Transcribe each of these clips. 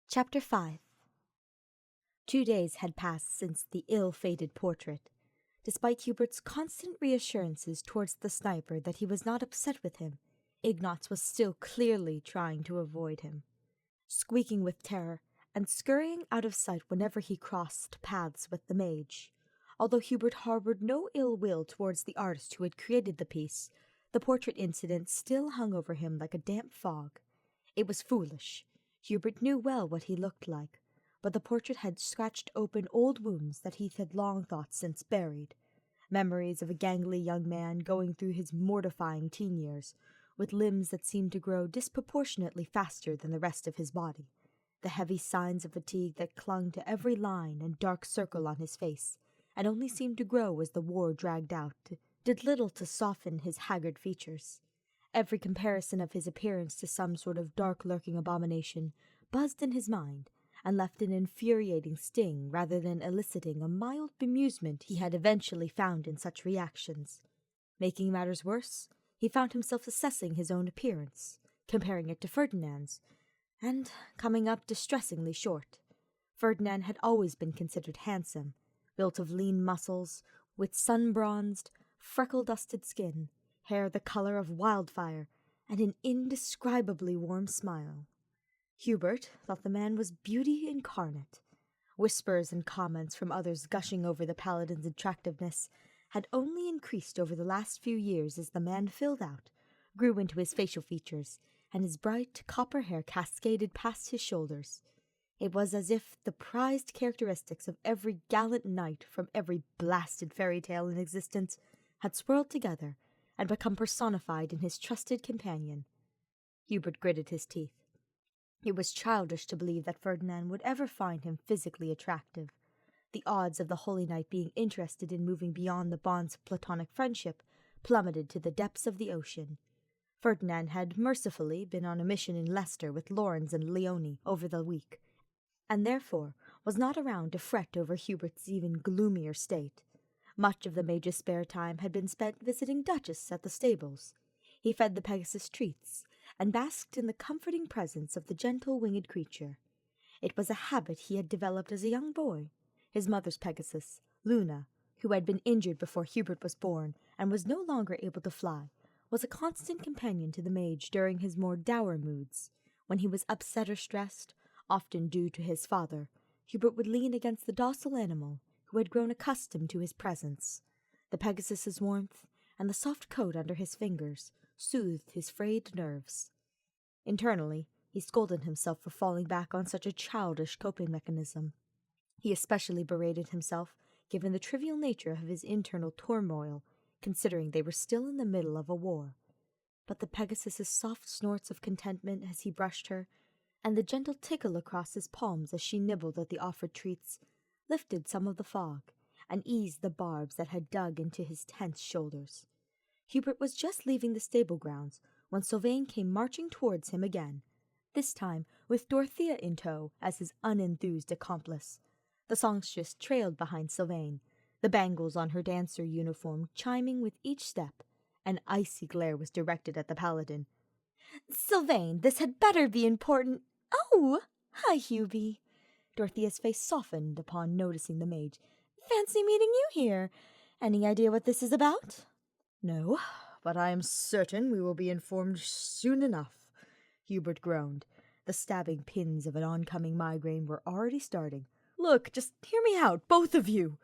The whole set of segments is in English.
Chapter 5. 2 days had passed since the ill-fated portrait. Despite Hubert's constant reassurances towards the sniper that he was not upset with him, Ignaz was still clearly trying to avoid him. Squeaking with terror and scurrying out of sight whenever he crossed paths with the mage. Although Hubert harbored no ill will towards the artist who had created the piece, the portrait incident still hung over him like a damp fog. It was foolish. Hubert knew well what he looked like, but the portrait had scratched open old wounds that he had long thought since buried. Memories of a gangly young man going through his mortifying teen years, with limbs that seemed to grow disproportionately faster than the rest of his body. The heavy signs of fatigue that clung to every line and dark circle on his face, and only seemed to grow as the war dragged out, did little to soften his haggard features. Every comparison of his appearance to some sort of dark-lurking abomination buzzed in his mind, and left an infuriating sting rather than eliciting a mild bemusement he had eventually found in such reactions. Making matters worse, he found himself assessing his own appearance, comparing it to Ferdinand's, and coming up distressingly short. Ferdinand had always been considered handsome, built of lean muscles, with sun-bronzed, freckle-dusted skin, hair the color of wildfire, and an indescribably warm smile. Hubert thought the man was beauty incarnate. Whispers and comments from others gushing over the paladin's attractiveness had only increased over the last few years as the man filled out, grew into his facial features, and his bright copper hair cascaded past his shoulders. It was as if the prized characteristics of every gallant knight from every blasted fairy tale in existence had swirled together and become personified in his trusted companion. Hubert gritted his teeth. It was childish to believe that Ferdinand would ever find him physically attractive. The odds of the holy knight being interested in moving beyond the bonds of platonic friendship plummeted to the depths of the ocean. Ferdinand had mercifully been on a mission in Leicester with Lorenz and Leonie over the week, and therefore was not around to fret over Hubert's even gloomier state. Much of the mage's spare time had been spent visiting Duchess at the stables. He fed the Pegasus treats, and basked in the comforting presence of the gentle winged creature. It was a habit he had developed as a young boy. His mother's Pegasus, Luna, who had been injured before Hubert was born and was no longer able to fly, was a constant companion to the mage during his more dour moods. When he was upset or stressed, often due to his father, Hubert would lean against the docile animal, who had grown accustomed to his presence. The Pegasus's warmth and the soft coat under his fingers soothed his frayed nerves. Internally, he scolded himself for falling back on such a childish coping mechanism. He especially berated himself, given the trivial nature of his internal turmoil, considering they were still in the middle of a war. But the Pegasus's soft snorts of contentment as he brushed her, and the gentle tickle across his palms as she nibbled at the offered treats, lifted some of the fog, and eased the barbs that had dug into his tense shoulders. Hubert was just leaving the stable grounds when Sylvain came marching towards him again, this time with Dorothea in tow as his unenthused accomplice. The songstress trailed behind Sylvain, the bangles on her dancer uniform chiming with each step. An icy glare was directed at the paladin. "Sylvain, this had better be important." "Oh, hi, Hubie." Dorothea's face softened upon noticing the mage. "Fancy meeting you here. Any idea what this is about?" "No, but I am certain we will be informed soon enough," Hubert groaned. The stabbing pins of an oncoming migraine were already starting. "Look, just hear me out, both of you!"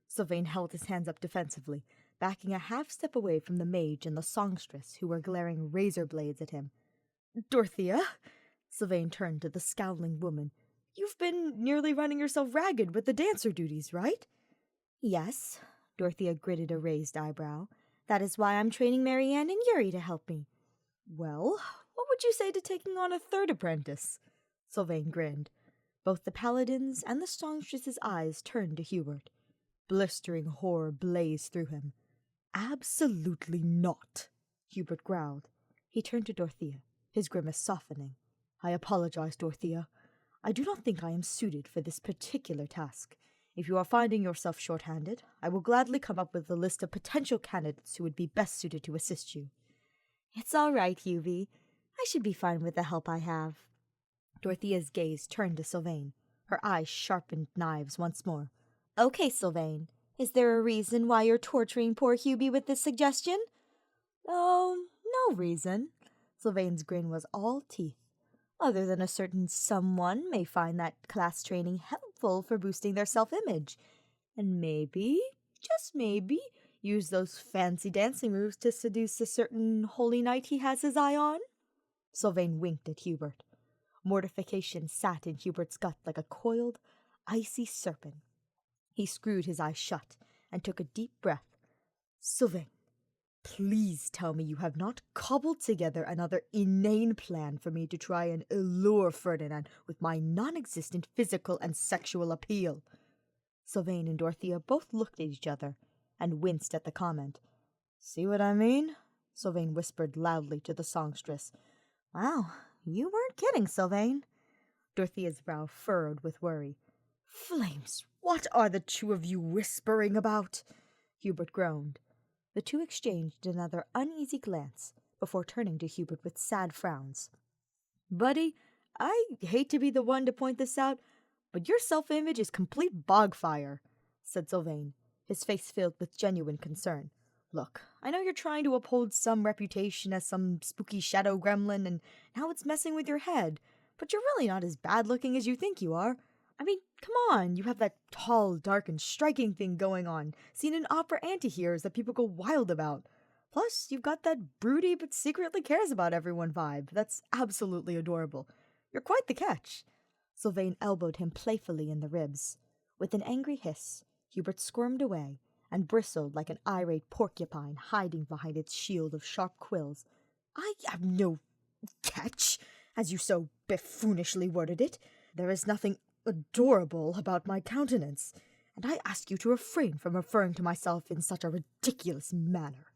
Sylvain held his hands up defensively, backing a half-step away from the mage and the songstress, who were glaring razor blades at him. "Dorothea?" Sylvain turned to the scowling woman. "You've been nearly running yourself ragged with the dancer duties, right?" "Yes," Dorothea gritted a raised eyebrow. "That is why I'm training Marianne and Yuri to help me." "Well, what would you say to taking on a third apprentice?" Sylvain grinned. Both the paladin's and the songstress's eyes turned to Hubert. Blistering horror blazed through him. "Absolutely not," Hubert growled. He turned to Dorothea, his grimace softening. "I apologize, Dorothea. I do not think I am suited for this particular task. If you are finding yourself short-handed, I will gladly come up with a list of potential candidates who would be best suited to assist you." "It's all right, Hubie. I should be fine with the help I have." Dorothea's gaze turned to Sylvain. Her eyes sharpened knives once more. Okay, Sylvain, is there a reason why you're torturing poor Hubie with this suggestion? Oh, no reason. Sylvain's grin was all teeth. Other than a certain someone may find that class training helpful for boosting their self-image. And maybe, just maybe, use those fancy dancing moves to seduce a certain holy knight he has his eye on? Sylvain winked at Hubert. Mortification sat in Hubert's gut like a coiled, icy serpent. He screwed his eyes shut and took a deep breath. Sylvain, please tell me you have not cobbled together another inane plan for me to try and allure Ferdinand with my non-existent physical and sexual appeal. Sylvain and Dorothea both looked at each other and winced at the comment. See what I mean? Sylvain whispered loudly to the songstress. Wow, you weren't kidding, Sylvain. Dorothea's brow furrowed with worry. Flames, what are the two of you whispering about? Hubert groaned. The two exchanged another uneasy glance before turning to Hubert with sad frowns. Buddy, I hate to be the one to point this out, but your self-image is complete bogfire, said Sylvain, his face filled with genuine concern. Look, I know you're trying to uphold some reputation as some spooky shadow gremlin, and now it's messing with your head, but you're really not as bad-looking as you think you are. I mean, come on, you have that tall, dark, and striking thing going on, seen in opera antiheres that people go wild about. Plus, you've got that broody but secretly cares about everyone vibe. That's absolutely adorable. You're quite the catch. Sylvain elbowed him playfully in the ribs. With an angry hiss, Hubert squirmed away and bristled like an irate porcupine hiding behind its shield of sharp quills. I have no catch, as you so buffoonishly worded it. There is nothing adorable about my countenance, and I ask you to refrain from referring to myself in such a ridiculous manner.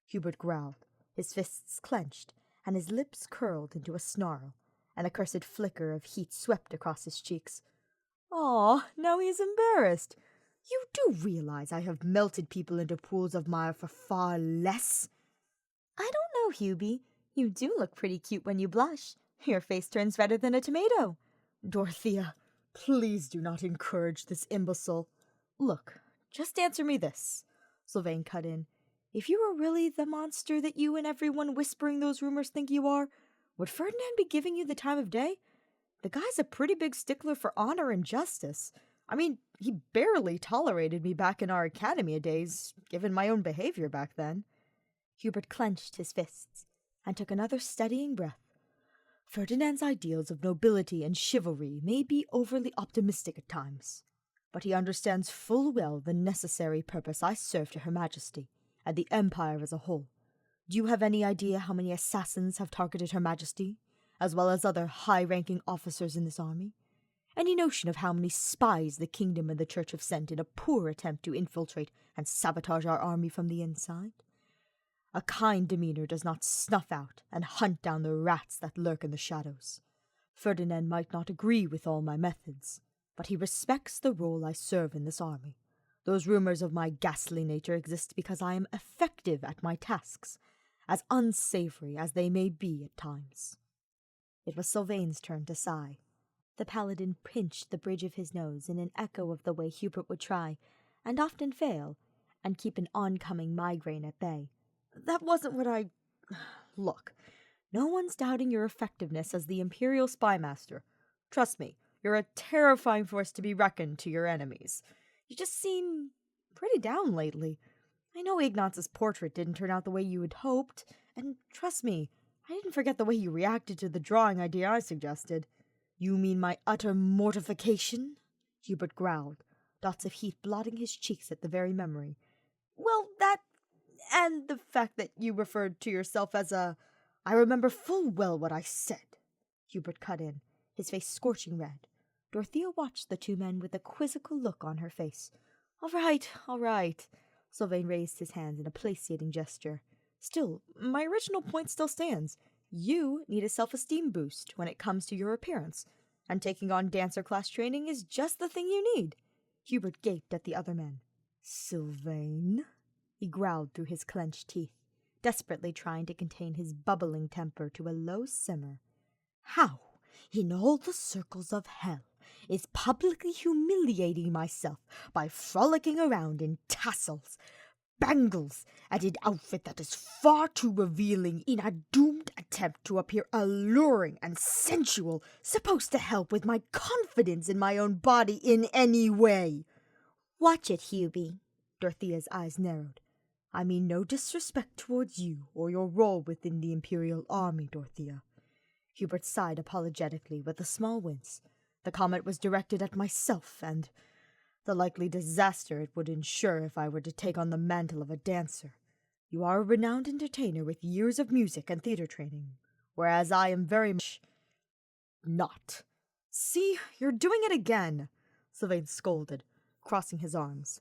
Hubert growled, his fists clenched, and his lips curled into a snarl. An accursed flicker of heat swept across his cheeks. "Aw, now he's embarrassed. You do realize I have melted people into pools of mire for far less?" "I don't know, Hubie. You do look pretty cute when you blush. Your face turns redder than a tomato." "Dorothea, please do not encourage this imbecile." "Look, just answer me this," Sylvain cut in. "If you were really the monster that you and everyone whispering those rumors think you are, would Ferdinand be giving you the time of day? The guy's a pretty big stickler for honor and justice. I mean, he barely tolerated me back in our academia days, given my own behavior back then." Hubert clenched his fists and took another steadying breath. "Ferdinand's ideals of nobility and chivalry may be overly optimistic at times, but he understands full well the necessary purpose I serve to Her Majesty and the Empire as a whole. Do you have any idea how many assassins have targeted Her Majesty, as well as other high-ranking officers in this army? Any notion of how many spies the kingdom and the church have sent in a poor attempt to infiltrate and sabotage our army from the inside? A kind demeanor does not snuff out and hunt down the rats that lurk in the shadows. Ferdinand might not agree with all my methods, but he respects the role I serve in this army. Those rumors of my ghastly nature exist because I am effective at my tasks, as unsavory as they may be at times." It was Sylvain's turn to sigh. The paladin pinched the bridge of his nose in an echo of the way Hubert would try, and often fail, and keep an oncoming migraine at bay. "That wasn't what I... Look, no one's doubting your effectiveness as the Imperial Spymaster. Trust me, you're a terrifying force to be reckoned to your enemies. You just seem pretty down lately. I know Ignaz's portrait didn't turn out the way you had hoped, and trust me, I didn't forget the way you reacted to the drawing idea I suggested." "You mean my utter mortification?" Hubert growled, dots of heat blotting his cheeks at the very memory. "Well, that, and the fact that you referred to yourself as a... I remember full well what I said," Hubert cut in, his face scorching red. Dorothea watched the two men with a quizzical look on her face. All right. Sylvain raised his hands in a placating gesture. "Still, my original point still stands. You need a self-esteem boost when it comes to your appearance, and taking on dancer class training is just the thing you need." Hubert gaped at the other men. "Sylvain?" he growled through his clenched teeth, desperately trying to contain his bubbling temper to a low simmer. "How in all the circles of hell is publicly humiliating myself by frolicking around in tassels, bangles, and an outfit that is far too revealing in a doomed attempt to appear alluring and sensual, supposed to help with my confidence in my own body in any way. Watch it, Hubie. Dorothea's eyes narrowed. I mean no disrespect towards you or your role within the Imperial Army, Dorothea. Hubert sighed apologetically with a small wince. The comment was directed at myself and the likely disaster it would ensure if I were to take on the mantle of a dancer. You are a renowned entertainer with years of music and theater training, whereas I am very much not. See, you're doing it again, Sylvain scolded, crossing his arms,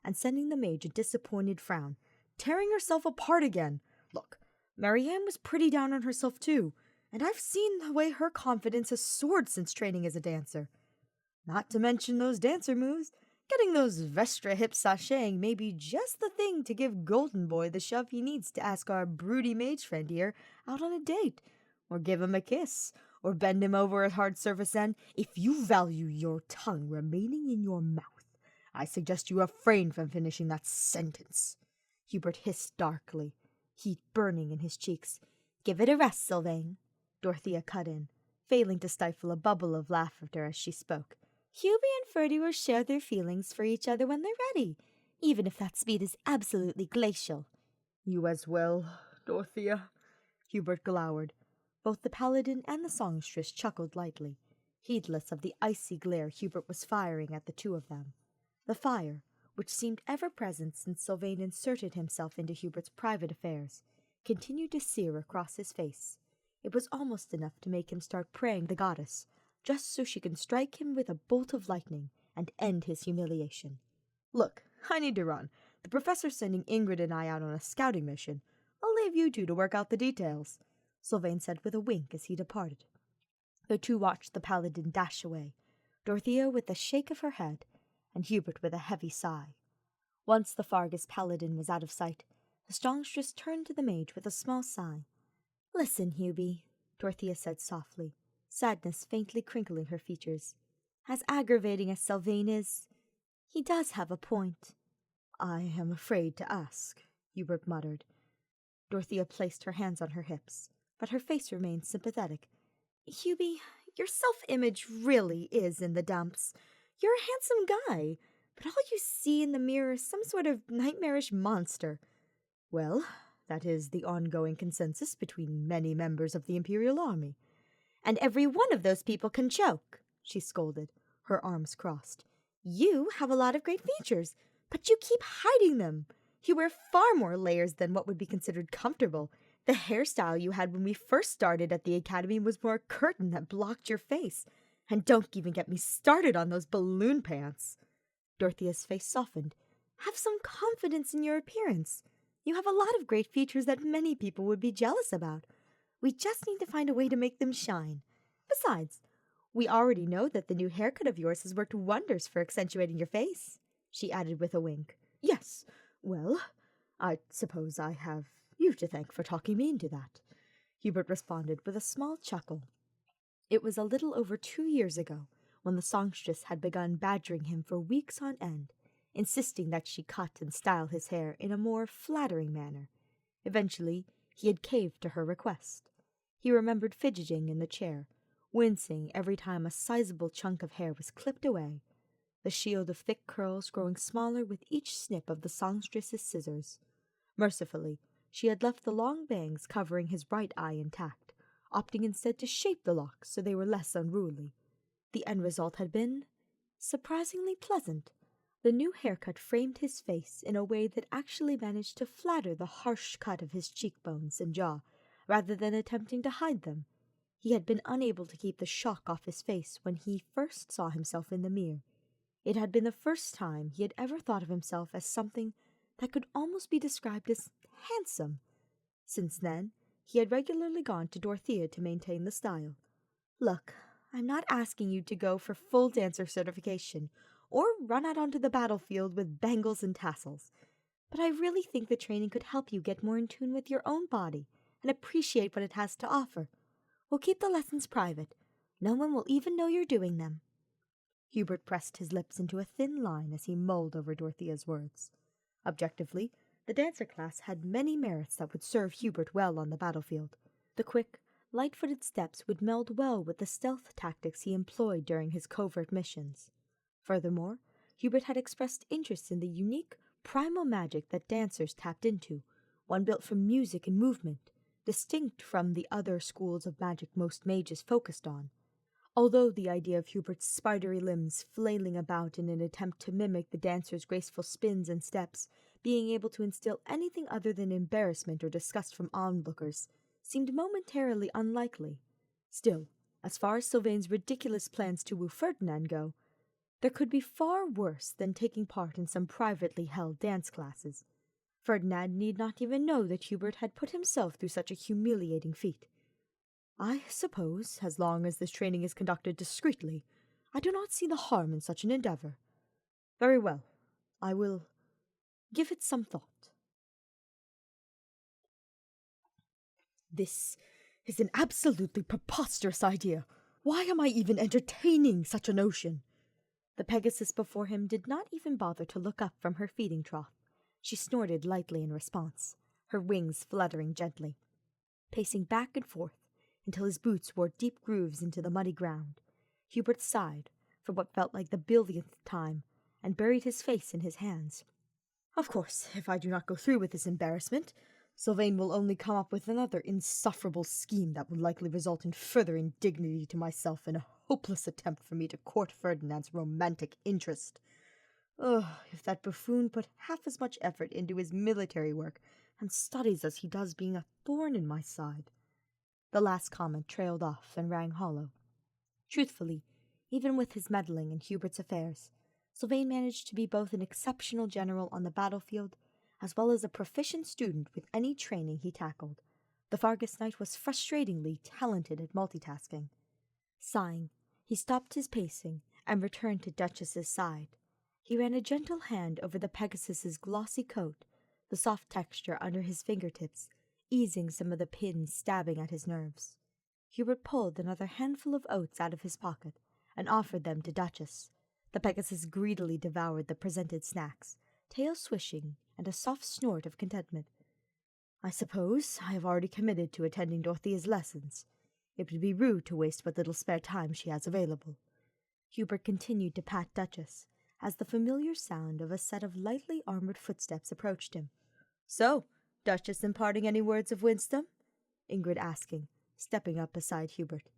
and sending the mage a disappointed frown. Tearing herself apart again. Look, Marianne was pretty down on herself too, and I've seen the way her confidence has soared since training as a dancer. Not to mention those dancer moves. Getting those Vestra hips sashaying may be just the thing to give Golden Boy the shove he needs to ask our broody mage friend here out on a date, or give him a kiss, or bend him over a hard surface, and if you value your tongue remaining in your mouth, I suggest you refrain from finishing that sentence. Hubert hissed darkly, heat burning in his cheeks. Give it a rest, Sylvain, Dorothea cut in, failing to stifle a bubble of laughter as she spoke. Hubie and Ferdy will share their feelings for each other when they're ready, even if that speed is absolutely glacial. You as well, Dorothea, Hubert glowered. Both the paladin and the songstress chuckled lightly, heedless of the icy glare Hubert was firing at the two of them. The fire, which seemed ever present since Sylvain inserted himself into Hubert's private affairs, continued to sear across his face. It was almost enough to make him start praying the goddess, just so she can strike him with a bolt of lightning and end his humiliation. Look, I need to run. The professor's sending Ingrid and I out on a scouting mission. I'll leave you two to work out the details, Sylvain said with a wink as he departed. The two watched the paladin dash away, Dorothea with a shake of her head, and Hubert with a heavy sigh. Once the Fargus paladin was out of sight, the songstress turned to the mage with a small sigh. Listen, Hubie, Dorothea said softly, sadness faintly crinkling her features. As aggravating as Sylvain is, he does have a point. I am afraid to ask, Hubert muttered. Dorothea placed her hands on her hips, but her face remained sympathetic. Hubie, your self-image really is in the dumps. You're a handsome guy, but all you see in the mirror is some sort of nightmarish monster. Well, that is the ongoing consensus between many members of the Imperial Army. And every one of those people can choke, she scolded, her arms crossed. You have a lot of great features, but you keep hiding them. You wear far more layers than what would be considered comfortable. The hairstyle you had when we first started at the academy was more a curtain that blocked your face. And don't even get me started on those balloon pants. Dorothea's face softened. Have some confidence in your appearance. You have a lot of great features that many people would be jealous about. We just need to find a way to make them shine. Besides, we already know that the new haircut of yours has worked wonders for accentuating your face, she added with a wink. Yes, well, I suppose I have you to thank for talking me into that, Hubert responded with a small chuckle. It was a little over 2 years ago when the songstress had begun badgering him for weeks on end, insisting that she cut and style his hair in a more flattering manner. Eventually, he had caved to her request. He remembered fidgeting in the chair, wincing every time a sizable chunk of hair was clipped away, the shield of thick curls growing smaller with each snip of the songstress's scissors. Mercifully, she had left the long bangs covering his right eye intact, opting instead to shape the locks so they were less unruly. The end result had been surprisingly pleasant. The new haircut framed his face in a way that actually managed to flatter the harsh cut of his cheekbones and jaw, rather than attempting to hide them. He had been unable to keep the shock off his face when he first saw himself in the mirror. It had been the first time he had ever thought of himself as something that could almost be described as handsome. Since then, he had regularly gone to Dorothea to maintain the style. Look, I'm not asking you to go for full dancer certification, or run out onto the battlefield with bangles and tassels, but I really think the training could help you get more in tune with your own body and appreciate what it has to offer. We'll keep the lessons private. No one will even know you're doing them." Hubert pressed his lips into a thin line as he mulled over Dorothea's words. Objectively, the dancer class had many merits that would serve Hubert well on the battlefield. The quick, light-footed steps would meld well with the stealth tactics he employed during his covert missions. Furthermore, Hubert had expressed interest in the unique, primal magic that dancers tapped into, one built from music and movement, distinct from the other schools of magic most mages focused on. Although the idea of Hubert's spidery limbs flailing about in an attempt to mimic the dancer's graceful spins and steps, being able to instill anything other than embarrassment or disgust from onlookers, seemed momentarily unlikely. Still, as far as Sylvain's ridiculous plans to woo Ferdinand go, there could be far worse than taking part in some privately held dance classes. Ferdinand need not even know that Hubert had put himself through such a humiliating feat. "I suppose, as long as this training is conducted discreetly, I do not see the harm in such an endeavor. Very well, I will give it some thought." "This is an absolutely preposterous idea. Why am I even entertaining such a notion?" The Pegasus before him did not even bother to look up from her feeding trough. She snorted lightly in response, her wings fluttering gently. Pacing back and forth until his boots wore deep grooves into the muddy ground, Hubert sighed for what felt like the billionth time and buried his face in his hands. "Of course, if I do not go through with this embarrassment, Sylvain will only come up with another insufferable scheme that will likely result in further indignity to myself and a hopeless attempt for me to court Ferdinand's romantic interest. If that buffoon put half as much effort into his military work and studies as he does being a thorn in my side." The last comment trailed off and rang hollow. Truthfully, even with his meddling in Hubert's affairs, Sylvain managed to be both an exceptional general on the battlefield as well as a proficient student with any training he tackled. The Fargus Knight was frustratingly talented at multitasking. Sighing, he stopped his pacing and returned to Duchess's side. He ran a gentle hand over the Pegasus's glossy coat, the soft texture under his fingertips, easing some of the pins stabbing at his nerves. Hubert pulled another handful of oats out of his pocket and offered them to Duchess. The Pegasus greedily devoured the presented snacks, tail swishing and a soft snort of contentment. "I suppose I have already committed to attending Dorothea's lessons. It would be rude to waste what little spare time she has available." Hubert continued to pat Duchess, as the familiar sound of a set of lightly armored footsteps approached him. "So, Duchess imparting any words of wisdom?" Ingrid asking, stepping up beside Hubert.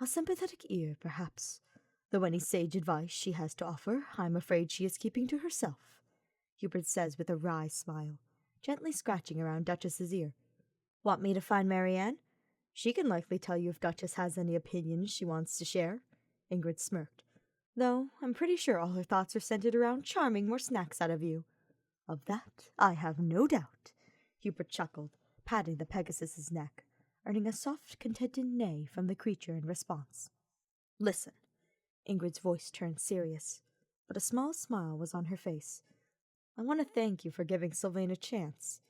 "A sympathetic ear, perhaps, though any sage advice she has to offer, I'm afraid she is keeping to herself," Hubert says with a wry smile, gently scratching around Duchess's ear. "Want me to find Marianne? She can likely tell you if Duchess has any opinions she wants to share," Ingrid smirked. "Though I'm pretty sure all her thoughts are centered around charming more snacks out of you." "Of that I have no doubt," Hubert chuckled, patting the Pegasus's neck, earning a soft, contented neigh from the creature in response. "Listen." Ingrid's voice turned serious, but a small smile was on her face. "I want to thank you for giving Sylvain a chance,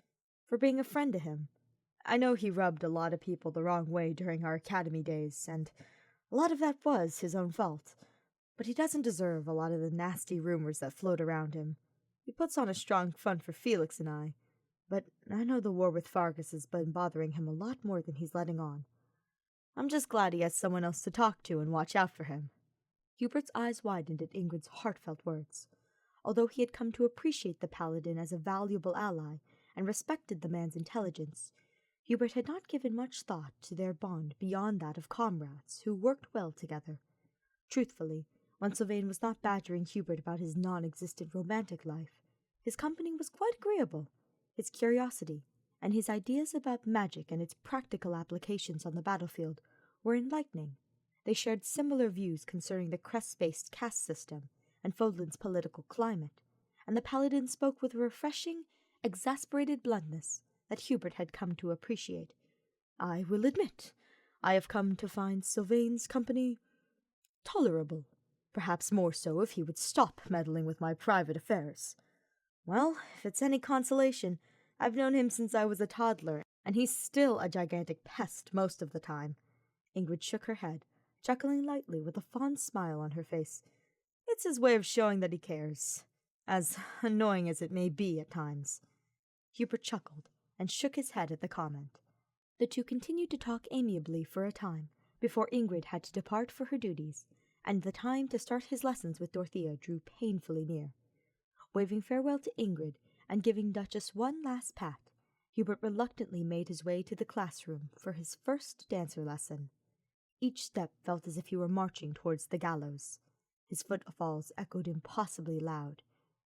for being a friend to him. I know he rubbed a lot of people the wrong way during our academy days, and a lot of that was his own fault. But he doesn't deserve a lot of the nasty rumors that float around him. He puts on a strong front for Felix and I, but I know the war with Fargus has been bothering him a lot more than he's letting on. I'm just glad he has someone else to talk to and watch out for him." Hubert's eyes widened at Ingrid's heartfelt words. Although he had come to appreciate the paladin as a valuable ally and respected the man's intelligence, Hubert had not given much thought to their bond beyond that of comrades who worked well together. Truthfully, when Sylvain was not badgering Hubert about his non-existent romantic life, his company was quite agreeable. His curiosity and his ideas about magic and its practical applications on the battlefield were enlightening. They shared similar views concerning the crest-based caste system and Fodlan's political climate, and the paladin spoke with a refreshing, exasperated bluntness that Hubert had come to appreciate. "I will admit, I have come to find Sylvain's company tolerable, perhaps more so if he would stop meddling with my private affairs. Well, if it's any consolation, I've known him since I was a toddler, and he's still a gigantic pest most of the time." Ingrid shook her head, chuckling lightly with a fond smile on her face. It's his way of showing that he cares, as annoying as it may be at times. Hubert chuckled and shook his head at the comment. The two continued to talk amiably for a time, before Ingrid had to depart for her duties, and the time to start his lessons with Dorothea drew painfully near. Waving farewell to Ingrid and giving Duchess one last pat, Hubert reluctantly made his way to the classroom for his first dancer lesson. Each step felt as if he were marching towards the gallows. His footfalls echoed impossibly loud.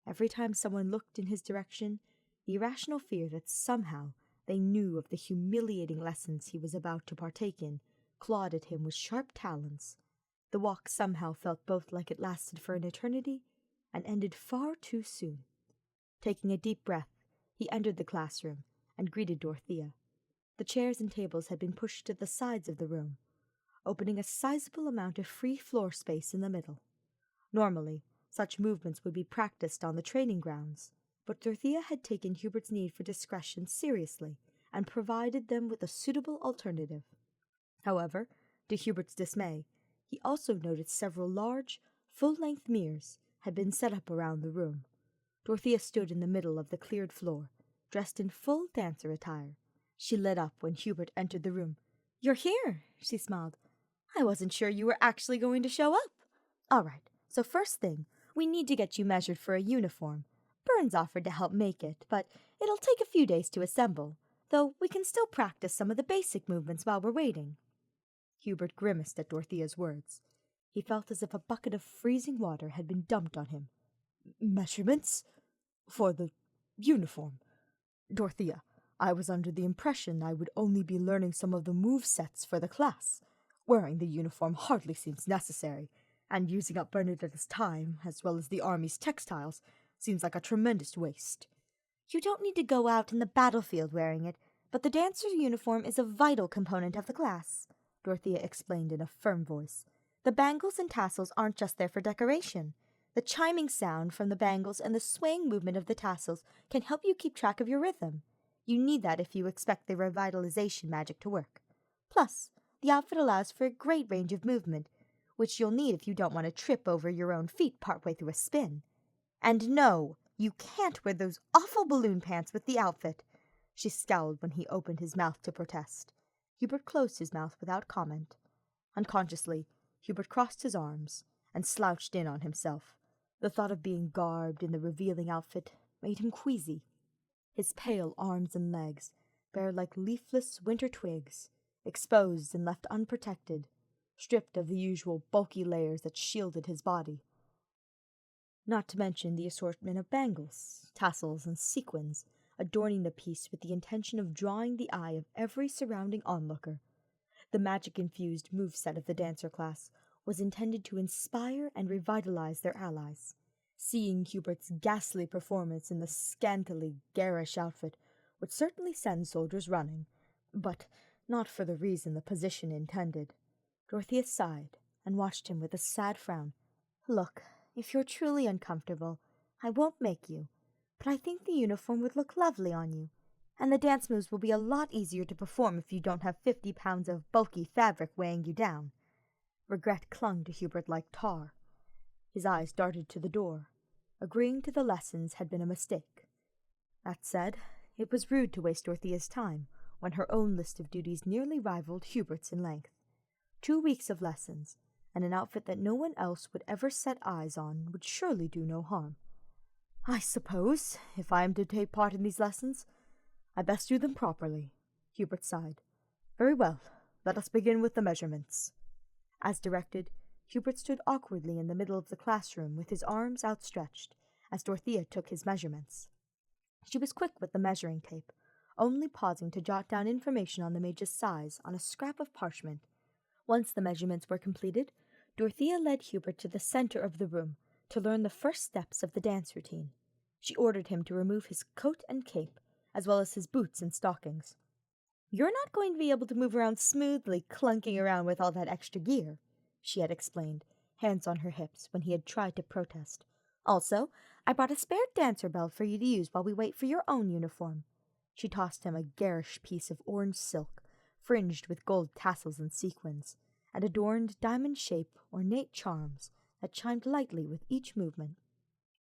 Every time someone looked in his direction, the irrational fear that somehow they knew of the humiliating lessons he was about to partake in clawed at him with sharp talons. The walk somehow felt both like it lasted for an eternity and ended far too soon. Taking a deep breath, he entered the classroom and greeted Dorothea. The chairs and tables had been pushed to the sides of the room, opening a sizable amount of free floor space in the middle. Normally, such movements would be practiced on the training grounds, but Dorothea had taken Hubert's need for discretion seriously and provided them with a suitable alternative. However, to Hubert's dismay, he also noticed several large, full-length mirrors had been set up around the room. Dorothea stood in the middle of the cleared floor, dressed in full dancer attire. She lit up when Hubert entered the room. "You're here," she smiled. "I wasn't sure you were actually going to show up. All right, so first thing, we need to get you measured for a uniform. Burns offered to help make it, but it'll take a few days to assemble, though we can still practice some of the basic movements while we're waiting." Hubert grimaced at Dorothea's words. He felt as if a bucket of freezing water had been dumped on him. "Measurements? For the uniform? Dorothea, I was under the impression I would only be learning some of the move sets for the class. Wearing the uniform hardly seems necessary, and using up Bernadetta's time, as well as the army's textiles, seems like a tremendous waste." "You don't need to go out in the battlefield wearing it, but the dancer's uniform is a vital component of the class," Dorothea explained in a firm voice. "The bangles and tassels aren't just there for decoration. The chiming sound from the bangles and the swaying movement of the tassels can help you keep track of your rhythm. You need that if you expect the revitalization magic to work. Plus, the outfit allows for a great range of movement, which you'll need if you don't want to trip over your own feet partway through a spin. And no, you can't wear those awful balloon pants with the outfit." She scowled when he opened his mouth to protest. Hubert closed his mouth without comment. Unconsciously, Hubert crossed his arms and slouched in on himself. The thought of being garbed in the revealing outfit made him queasy. His pale arms and legs, bare like leafless winter twigs, exposed and left unprotected, stripped of the usual bulky layers that shielded his body. Not to mention the assortment of bangles, tassels, and sequins adorning the piece with the intention of drawing the eye of every surrounding onlooker. The magic-infused moveset of the dancer class was intended to inspire and revitalize their allies. Seeing Hubert's ghastly performance in the scantily garish outfit would certainly send soldiers running, but not for the reason the position intended. Dorothea sighed and watched him with a sad frown. "Look, if you're truly uncomfortable, I won't make you, but I think the uniform would look lovely on you, and the dance moves will be a lot easier to perform if you don't have 50 pounds of bulky fabric weighing you down." Regret clung to Hubert like tar. His eyes darted to the door. Agreeing to the lessons had been a mistake. That said, it was rude to waste Dorothea's time when her own list of duties nearly rivaled Hubert's in length. 2 weeks of lessons, and an outfit that no one else would ever set eyes on would surely do no harm. "I suppose, if I am to take part in these lessons, I best do them properly," Hubert sighed. "Very well, let us begin with the measurements." As directed, Hubert stood awkwardly in the middle of the classroom with his arms outstretched, as Dorothea took his measurements. She was quick with the measuring tape, only pausing to jot down information on the mage's size on a scrap of parchment. Once the measurements were completed, Dorothea led Hubert to the center of the room to learn the first steps of the dance routine. She ordered him to remove his coat and cape, as well as his boots and stockings. "You're not going to be able to move around smoothly, clunking around with all that extra gear," she had explained, hands on her hips, when he had tried to protest. "Also, I brought a spare dancer belt for you to use while we wait for your own uniform." She tossed him a garish piece of orange silk, fringed with gold tassels and sequins, and adorned diamond-shaped ornate charms that chimed lightly with each movement.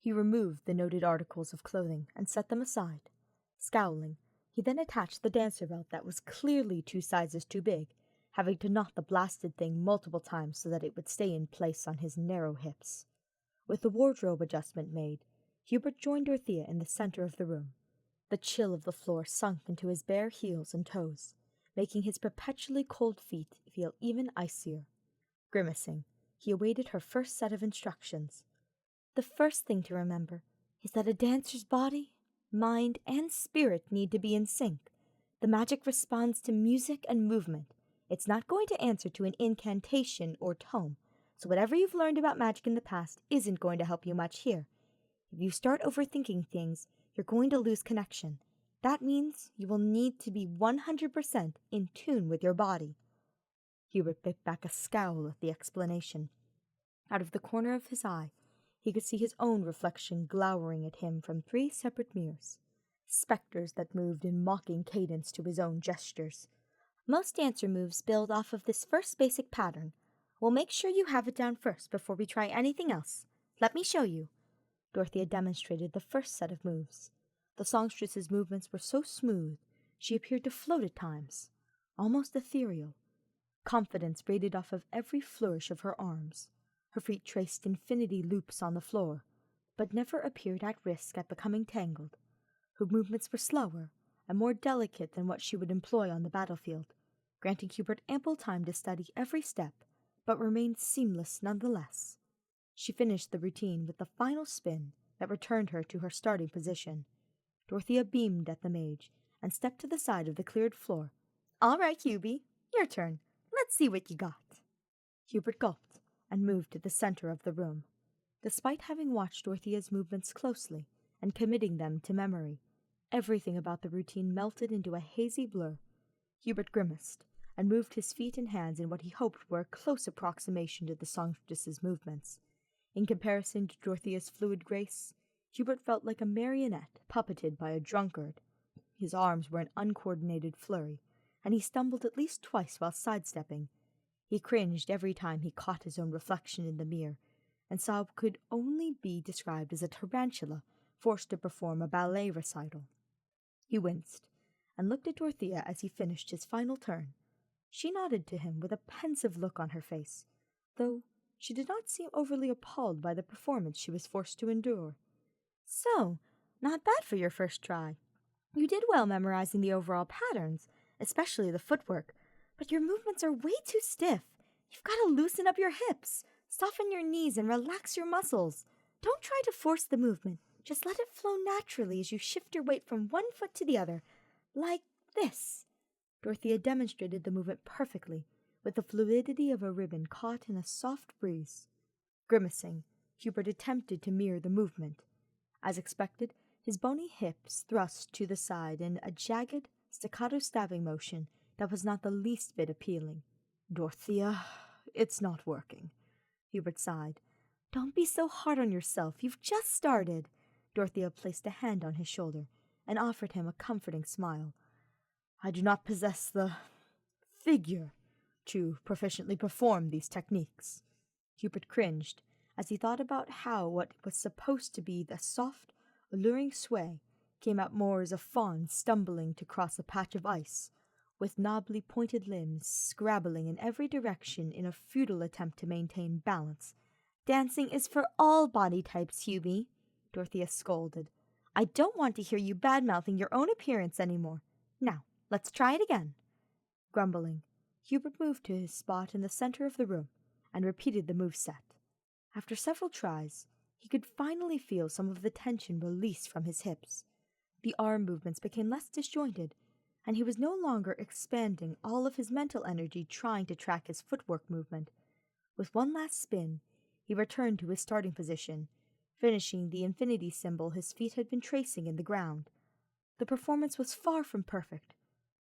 He removed the noted articles of clothing and set them aside. Scowling, he then attached the dancer belt that was clearly 2 sizes too big, having to knot the blasted thing multiple times so that it would stay in place on his narrow hips. With the wardrobe adjustment made, Hubert joined Dorothea in the center of the room. The chill of the floor sunk into his bare heels and toes, making his perpetually cold feet feel even icier. Grimacing, he awaited her first set of instructions. The first thing to remember is that a dancer's body, mind, and spirit need to be in sync. The magic responds to music and movement. It's not going to answer to an incantation or tome, so whatever you've learned about magic in the past isn't going to help you much here. If you start overthinking things, you're going to lose connection. That means you will need to be 100% in tune with your body. Hubert bit back a scowl at the explanation. Out of the corner of his eye, he could see his own reflection glowering at him from 3 separate mirrors, specters that moved in mocking cadence to his own gestures. Most dancer moves build off of this first basic pattern. We'll make sure you have it down first before we try anything else. Let me show you. Dorothea demonstrated the first set of moves. The songstress's movements were so smooth, she appeared to float at times, almost ethereal. Confidence radiated off of every flourish of her arms. Her feet traced infinity loops on the floor, but never appeared at risk at becoming tangled. Her movements were slower and more delicate than what she would employ on the battlefield, granting Hubert ample time to study every step, but remained seamless nonetheless. She finished the routine with the final spin that returned her to her starting position. Dorothea beamed at the mage and stepped to the side of the cleared floor. "All right, Hubie, your turn. Let's see what you got." Hubert gulped and moved to the center of the room. Despite having watched Dorothea's movements closely and committing them to memory, everything about the routine melted into a hazy blur. Hubert grimaced and moved his feet and hands in what he hoped were a close approximation to the songstress's movements. In comparison to Dorothea's fluid grace, Hubert felt like a marionette puppeted by a drunkard. His arms were an uncoordinated flurry, and he stumbled at least twice while sidestepping. He cringed every time he caught his own reflection in the mirror, and saw what could only be described as a tarantula forced to perform a ballet recital. He winced, and looked at Dorothea as he finished his final turn. She nodded to him with a pensive look on her face, though she did not seem overly appalled by the performance she was forced to endure. "So, not bad for your first try. You did well memorizing the overall patterns, especially the footwork, but your movements are way too stiff. You've got to loosen up your hips, soften your knees, and relax your muscles. Don't try to force the movement. Just let it flow naturally as you shift your weight from one foot to the other, like this." Dorothea demonstrated the movement perfectly, with the fluidity of a ribbon caught in a soft breeze. Grimacing, Hubert attempted to mirror the movement. As expected, his bony hips thrust to the side in a jagged, staccato stabbing motion that was not the least bit appealing. "Dorothea, it's not working," Hubert sighed. "Don't be so hard on yourself. You've just started." Dorothea placed a hand on his shoulder and offered him a comforting smile. "I do not possess the figure to proficiently perform these techniques." Hubert cringed as he thought about how what was supposed to be the soft, alluring sway came out more as a fawn stumbling to cross a patch of ice, with knobbly pointed limbs scrabbling in every direction in a futile attempt to maintain balance. "Dancing is for all body types, Hubie," Dorothea scolded. "I don't want to hear you bad-mouthing your own appearance anymore. Now, let's try it again." Grumbling, Hubert moved to his spot in the center of the room and repeated the moveset. After several tries, he could finally feel some of the tension release from his hips. The arm movements became less disjointed, and he was no longer expending all of his mental energy trying to track his footwork movement. With one last spin, he returned to his starting position, finishing the infinity symbol his feet had been tracing in the ground. The performance was far from perfect,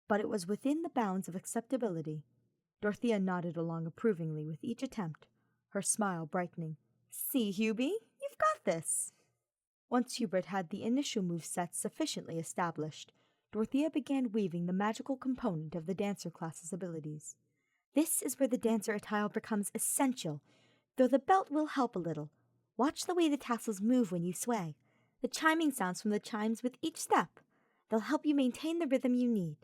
but it was within the bounds of acceptability. Dorothea nodded along approvingly with each attempt, her smile brightening. "See, Hubie, you've got this." Once Hubert had the initial move set sufficiently established, Dorothea began weaving the magical component of the dancer class's abilities. This is where the dancer attire becomes essential, though the belt will help a little. Watch the way the tassels move when you sway. The chiming sounds from the chimes with each step. They'll help you maintain the rhythm you need.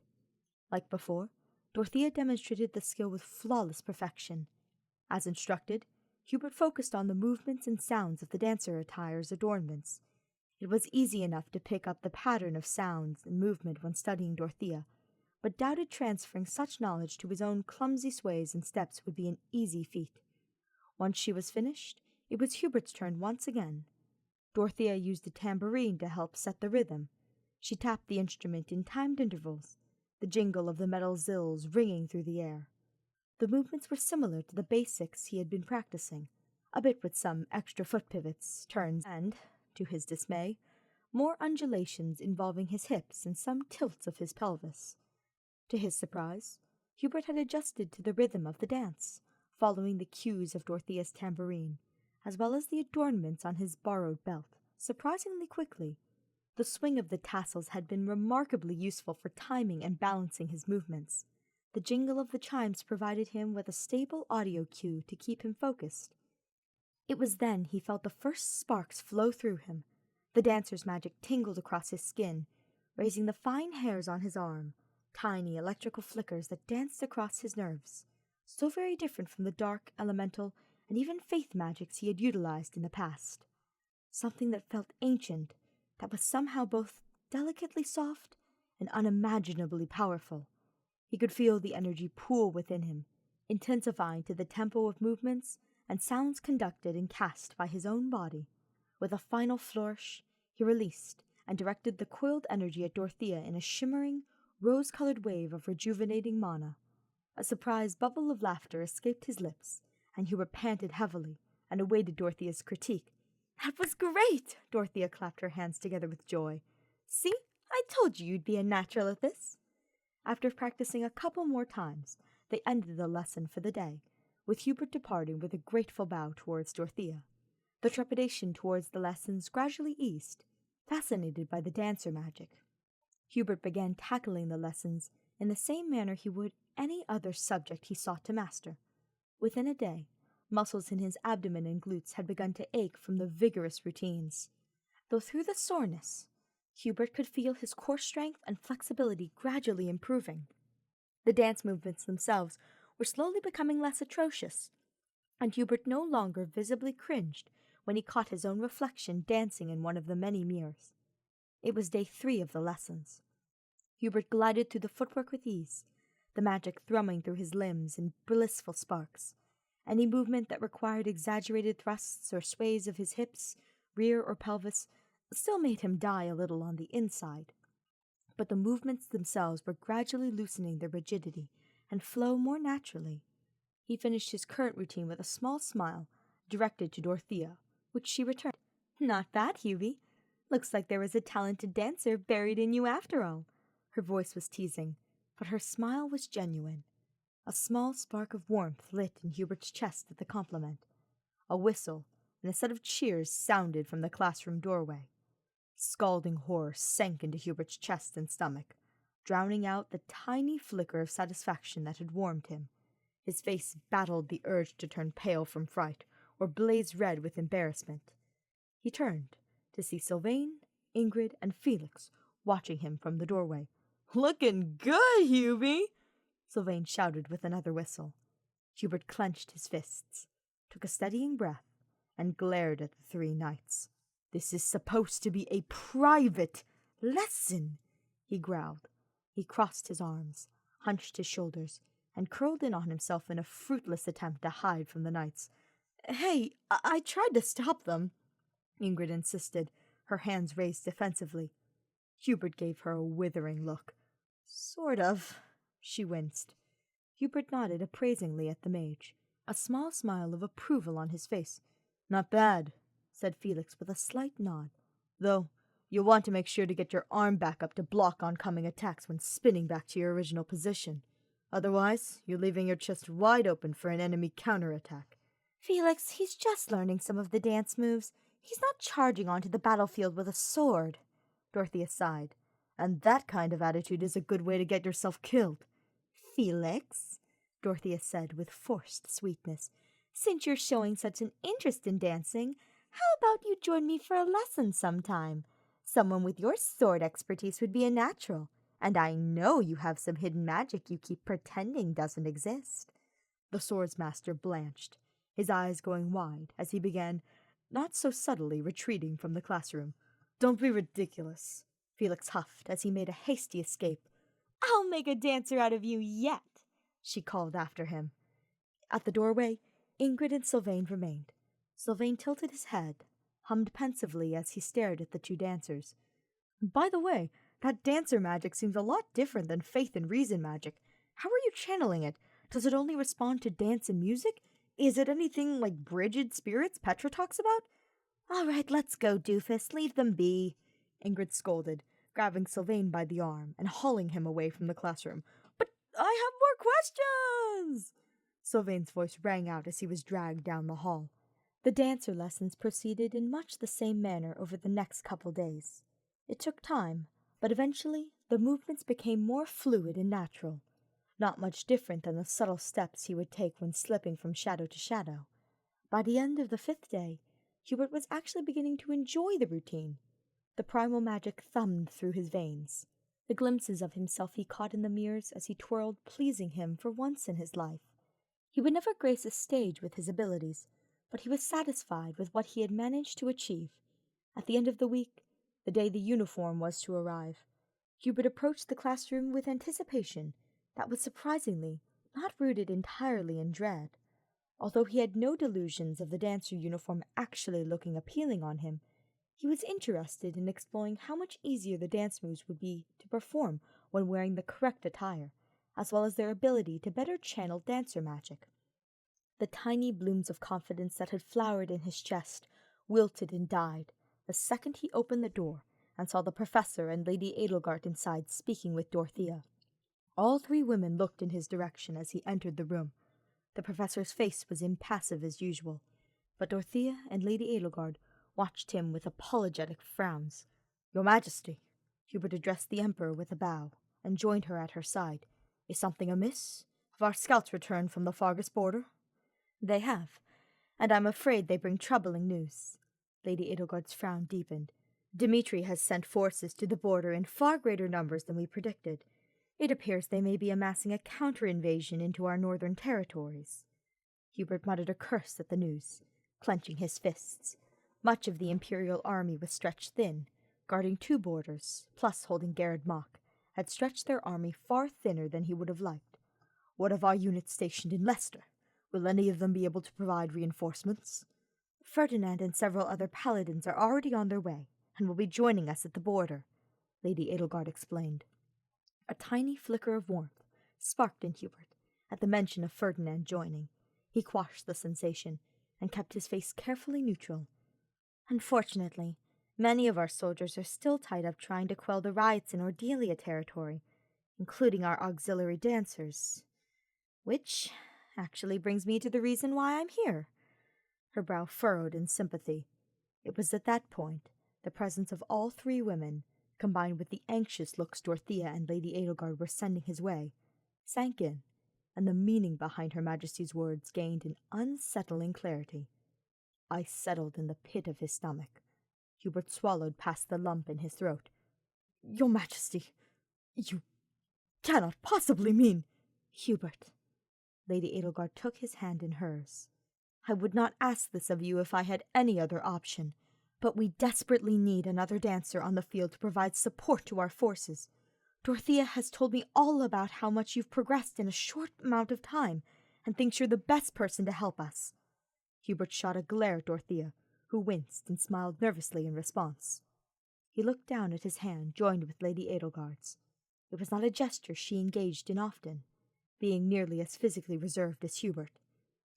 Like before, Dorothea demonstrated the skill with flawless perfection. As instructed, Hubert focused on the movements and sounds of the dancer attire's adornments. It was easy enough to pick up the pattern of sounds and movement when studying Dorothea, but doubted transferring such knowledge to his own clumsy sways and steps would be an easy feat. Once she was finished, it was Hubert's turn once again. Dorothea used a tambourine to help set the rhythm. She tapped the instrument in timed intervals, the jingle of the metal zills ringing through the air. The movements were similar to the basics he had been practicing, a bit with some extra foot pivots, turns, and, to his dismay, more undulations involving his hips and some tilts of his pelvis. To his surprise, Hubert had adjusted to the rhythm of the dance, following the cues of Dorothea's tambourine, as well as the adornments on his borrowed belt, surprisingly quickly. The swing of the tassels had been remarkably useful for timing and balancing his movements. The jingle of the chimes provided him with a stable audio cue to keep him focused. It was then he felt the first sparks flow through him. The dancer's magic tingled across his skin, raising the fine hairs on his arm, tiny electrical flickers that danced across his nerves, so very different from the dark, elemental, and even faith magics he had utilized in the past. Something that felt ancient, that was somehow both delicately soft and unimaginably powerful. He could feel the energy pool within him, intensifying to the tempo of movements and sounds conducted and cast by his own body. With a final flourish, he released and directed the coiled energy at Dorothea in a shimmering, rose-colored wave of rejuvenating mana. A surprised bubble of laughter escaped his lips, and Hubert panted heavily and awaited Dorothea's critique. "That was great!" Dorothea clapped her hands together with joy. "See, I told you you'd be a natural at this." After practicing a couple more times, they ended the lesson for the day, with Hubert departing with a grateful bow towards Dorothea. The trepidation towards the lessons gradually eased, fascinated by the dancer magic. Hubert began tackling the lessons in the same manner he would any other subject he sought to master. Within a day, muscles in his abdomen and glutes had begun to ache from the vigorous routines. Though through the soreness, Hubert could feel his core strength and flexibility gradually improving. The dance movements themselves were slowly becoming less atrocious, and Hubert no longer visibly cringed when he caught his own reflection dancing in one of the many mirrors. It was day 3 of the lessons. Hubert glided through the footwork with ease, the magic thrumming through his limbs in blissful sparks. Any movement that required exaggerated thrusts or sways of his hips, rear, or pelvis still made him die a little on the inside. But the movements themselves were gradually loosening their rigidity and flow more naturally. He finished his current routine with a small smile directed to Dorothea, which she returned. "Not bad, Hubie. Looks like there was a talented dancer buried in you after all." Her voice was teasing, but her smile was genuine. A small spark of warmth lit in Hubert's chest at the compliment. A whistle and a set of cheers sounded from the classroom doorway. Scalding horror sank into Hubert's chest and stomach, drowning out the tiny flicker of satisfaction that had warmed him. His face battled the urge to turn pale from fright or blaze red with embarrassment. He turned to see Sylvain, Ingrid, and Felix watching him from the doorway. "Looking good, Hubie!" Sylvain shouted with another whistle. Hubert clenched his fists, took a steadying breath, and glared at the 3 knights. "This is supposed to be a private lesson," he growled. He crossed his arms, hunched his shoulders, and curled in on himself in a fruitless attempt to hide from the knights. "Hey, I tried to stop them," Ingrid insisted, her hands raised defensively. Hubert gave her a withering look. "Sort of," she winced. Hubert nodded appraisingly at the mage, a small smile of approval on his face. "Not bad," said Felix with a slight nod, "though you'll want to make sure to get your arm back up to block oncoming attacks when spinning back to your original position. Otherwise, you're leaving your chest wide open for an enemy counterattack." "Felix, he's just learning some of the dance moves. He's not charging onto the battlefield with a sword," Dorothea sighed, And that kind of attitude is a good way to get yourself killed. Felix, Dorothea said with forced sweetness, since you're showing such an interest in dancing, how about you join me for a lesson sometime? Someone with your sword expertise would be a natural, and I know you have some hidden magic you keep pretending doesn't exist. The swordsmaster blanched, his eyes going wide as he began, not so subtly, retreating from the classroom. Don't be ridiculous, Felix huffed as he made a hasty escape. I'll make a dancer out of you yet, she called after him. At the doorway, Ingrid and Sylvain remained. Sylvain tilted his head, hummed pensively as he stared at the two dancers. By the way, that dancer magic seems a lot different than faith and reason magic. How are you channeling it? Does it only respond to dance and music? Is it anything like Brigid spirits Petra talks about? All right, let's go, doofus. Leave them be, Ingrid scolded, grabbing Sylvain by the arm and hauling him away from the classroom. But I have more questions! Sylvain's voice rang out as he was dragged down the hall. The dancer lessons proceeded in much the same manner over the next couple days. It took time, but eventually the movements became more fluid and natural, not much different than the subtle steps he would take when slipping from shadow to shadow. By the end of the 5th day, Hubert was actually beginning to enjoy the routine. The primal magic thumbed through his veins. The glimpses of himself he caught in the mirrors as he twirled pleasing him for once in his life. He would never grace a stage with his abilities, but he was satisfied with what he had managed to achieve. At the end of the week, the day the uniform was to arrive, Hubert approached the classroom with anticipation that was surprisingly not rooted entirely in dread. Although he had no delusions of the dancer uniform actually looking appealing on him, he was interested in exploring how much easier the dance moves would be to perform when wearing the correct attire, as well as their ability to better channel dancer magic. The tiny blooms of confidence that had flowered in his chest wilted and died the second he opened the door and saw the professor and Lady Edelgard inside speaking with Dorothea. All 3 women looked in his direction as he entered the room. The professor's face was impassive as usual, but Dorothea and Lady Edelgard watched him with apologetic frowns. "Your Majesty," Hubert addressed the Emperor with a bow, and joined her at her side. "Is something amiss? Have our scouts returned from the Fargus border?" "They have, and I'm afraid they bring troubling news." Lady Edelgard's frown deepened. "Dmitri has sent forces to the border in far greater numbers than we predicted. It appears they may be amassing a counter-invasion into our northern territories." Hubert muttered a curse at the news, clenching his fists. Much of the Imperial army was stretched thin, guarding 2 borders, plus holding Garrod Mach, had stretched their army far thinner than he would have liked. "What of our units stationed in Leicester? Will any of them be able to provide reinforcements?" "Ferdinand and several other paladins are already on their way, and will be joining us at the border," Lady Edelgard explained. A tiny flicker of warmth sparked in Hubert at the mention of Ferdinand joining. He quashed the sensation and kept his face carefully neutral. "Unfortunately, many of our soldiers are still tied up trying to quell the riots in Ordelia territory, including our auxiliary dancers. Which actually brings me to the reason why I'm here." Her brow furrowed in sympathy. It was at that point the presence of all 3 women, combined with the anxious looks Dorothea and Lady Edelgard were sending his way, sank in, and the meaning behind Her Majesty's words gained an unsettling clarity. Ice settled in the pit of his stomach. Hubert swallowed past the lump in his throat. "Your Majesty, you cannot possibly mean—" "Hubert." Lady Edelgard took his hand in hers. "I would not ask this of you if I had any other option, but we desperately need another dancer on the field to provide support to our forces. Dorothea has told me all about how much you've progressed in a short amount of time, and thinks you're the best person to help us." Hubert shot a glare at Dorothea, who winced and smiled nervously in response. He looked down at his hand joined with Lady Edelgard's. It was not a gesture she engaged in often, being nearly as physically reserved as Hubert,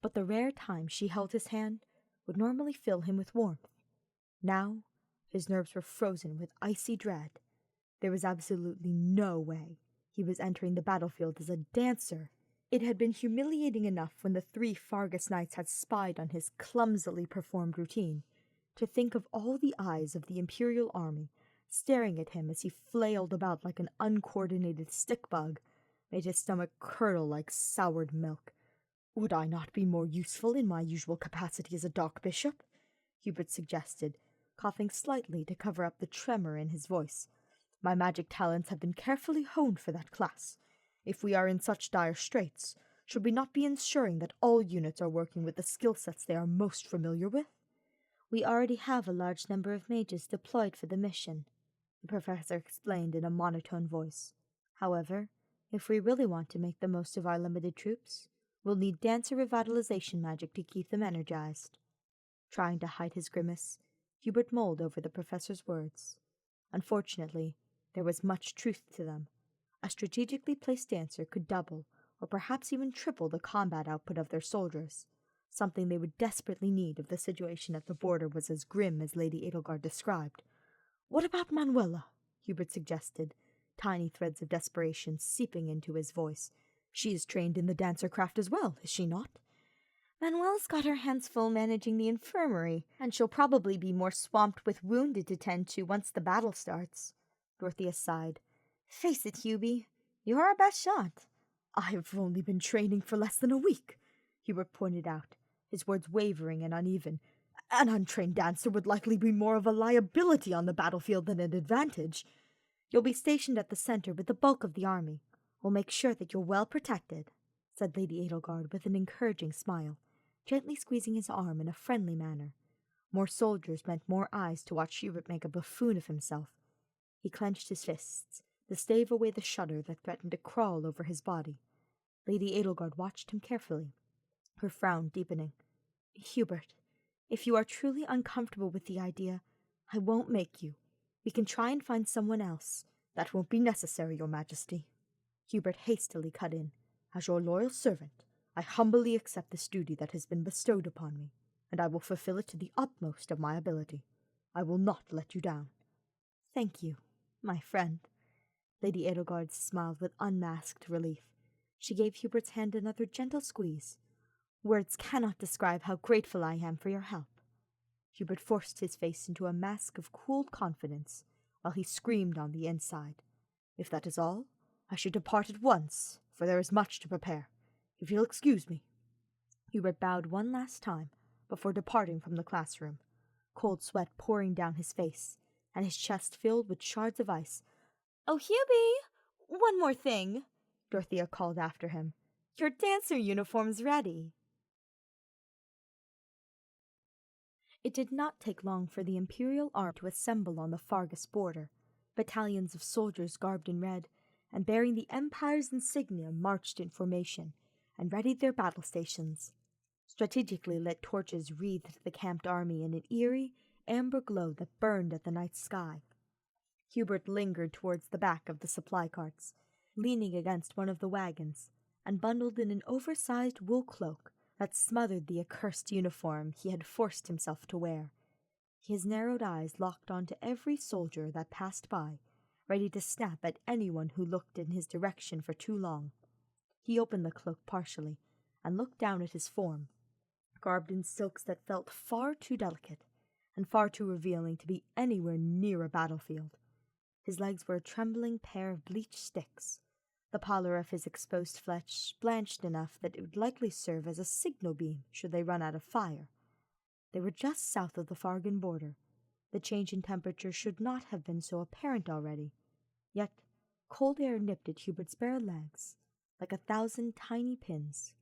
but the rare time she held his hand would normally fill him with warmth. Now his nerves were frozen with icy dread. There was absolutely no way he was entering the battlefield as a dancer. It had been humiliating enough when the 3 Fargus knights had spied on his clumsily performed routine. To think of all the eyes of the Imperial army staring at him as he flailed about like an uncoordinated stick bug, made his stomach curdle like soured milk. "Would I not be more useful in my usual capacity as a dark bishop?" Hubert suggested, coughing slightly to cover up the tremor in his voice. "My magic talents have been carefully honed for that class. If we are in such dire straits, should we not be ensuring that all units are working with the skill sets they are most familiar with?" "We already have a large number of mages deployed for the mission," the professor explained in a monotone voice. "However, if we really want to make the most of our limited troops, we'll need dancer revitalization magic to keep them energized." Trying to hide his grimace, Hubert mulled over the professor's words. Unfortunately, there was much truth to them. A strategically placed dancer could double, or perhaps even triple the combat output of their soldiers, something they would desperately need if the situation at the border was as grim as Lady Edelgard described. "What about Manuela?" Hubert suggested, tiny threads of desperation seeping into his voice. "She is trained in the dancer craft as well, is she not?" "Manuel's got her hands full managing the infirmary, and she'll probably be more swamped with wounded to tend to once the battle starts," Dorothea sighed. "Face it, Hubie, you're our best shot." "I've only been training for less than a week," Hubert pointed out, his words wavering and uneven. "An untrained dancer would likely be more of a liability on the battlefield than an advantage." "You'll be stationed at the center with the bulk of the army. We'll make sure that you're well protected," said Lady Edelgard with an encouraging smile, gently squeezing his arm in a friendly manner. More soldiers meant more eyes to watch Hubert make a buffoon of himself. He clenched his fists, to stave away the shudder that threatened to crawl over his body. Lady Edelgard watched him carefully, her frown deepening. "Hubert, if you are truly uncomfortable with the idea, I won't make you. We can try and find someone else." "That won't be necessary, Your Majesty," Hubert hastily cut in. "As your loyal servant, I humbly accept this duty that has been bestowed upon me, and I will fulfill it to the utmost of my ability. I will not let you down." "Thank you, my friend." Lady Edelgard smiled with unmasked relief. She gave Hubert's hand another gentle squeeze. "Words cannot describe how grateful I am for your help." Hubert forced his face into a mask of cool confidence, while he screamed on the inside. "If that is all, I should depart at once, for there is much to prepare. If you'll excuse me." Hubert bowed one last time before departing from the classroom, cold sweat pouring down his face, and his chest filled with shards of ice. "Oh, Hubie, one more thing," Dorothea called after him. "Your dancer uniform's ready." It did not take long for the Imperial army to assemble on the Fargus border. Battalions of soldiers garbed in red and bearing the Empire's insignia marched in formation and readied their battle stations. Strategically lit torches wreathed the camped army in an eerie, amber glow that burned at the night sky. Hubert lingered towards the back of the supply carts, leaning against one of the wagons, and bundled in an oversized wool cloak that smothered the accursed uniform he had forced himself to wear. His narrowed eyes locked onto every soldier that passed by, ready to snap at anyone who looked in his direction for too long. He opened the cloak partially and looked down at his form, garbed in silks that felt far too delicate and far too revealing to be anywhere near a battlefield. His legs were a trembling pair of bleached sticks, the pallor of his exposed flesh blanched enough that it would likely serve as a signal beam should they run out of fire. They were just south of the Fargan border. The change in temperature should not have been so apparent already, yet cold air nipped at Hubert's bare legs like 1,000 tiny pins.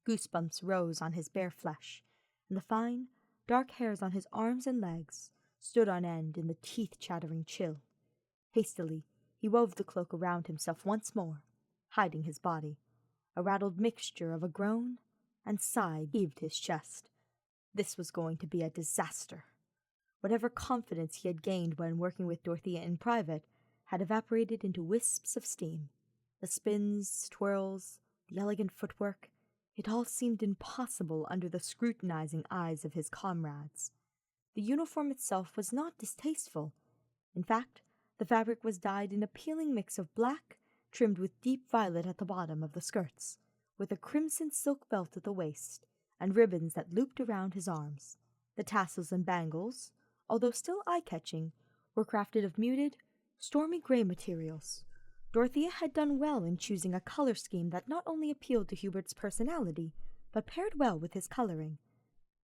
Goosebumps rose on his bare flesh, and the fine, dark hairs on his arms and legs stood on end in the teeth-chattering chill. Hastily, he wove the cloak around himself once more, hiding his body. A rattled mixture of a groan and sigh heaved his chest. This was going to be a disaster. Whatever confidence he had gained when working with Dorothea in private had evaporated into wisps of steam. The spins, twirls, the elegant footwork, it all seemed impossible under the scrutinizing eyes of his comrades. The uniform itself was not distasteful. In fact, the fabric was dyed an appealing mix of black, trimmed with deep violet at the bottom of the skirts, with a crimson silk belt at the waist, and ribbons that looped around his arms. The tassels and bangles, although still eye-catching, were crafted of muted, stormy gray materials. Dorothea had done well in choosing a color scheme that not only appealed to Hubert's personality, but paired well with his coloring.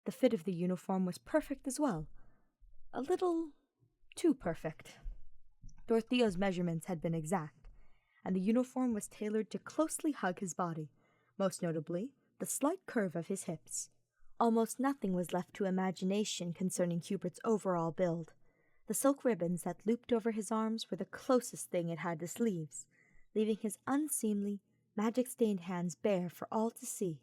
The fit of the uniform was perfect as well. A little too perfect. Dorothea's measurements had been exact, and the uniform was tailored to closely hug his body, most notably the slight curve of his hips. Almost nothing was left to imagination concerning Hubert's overall build. The silk ribbons that looped over his arms were the closest thing it had to sleeves, leaving his unseemly, magic-stained hands bare for all to see.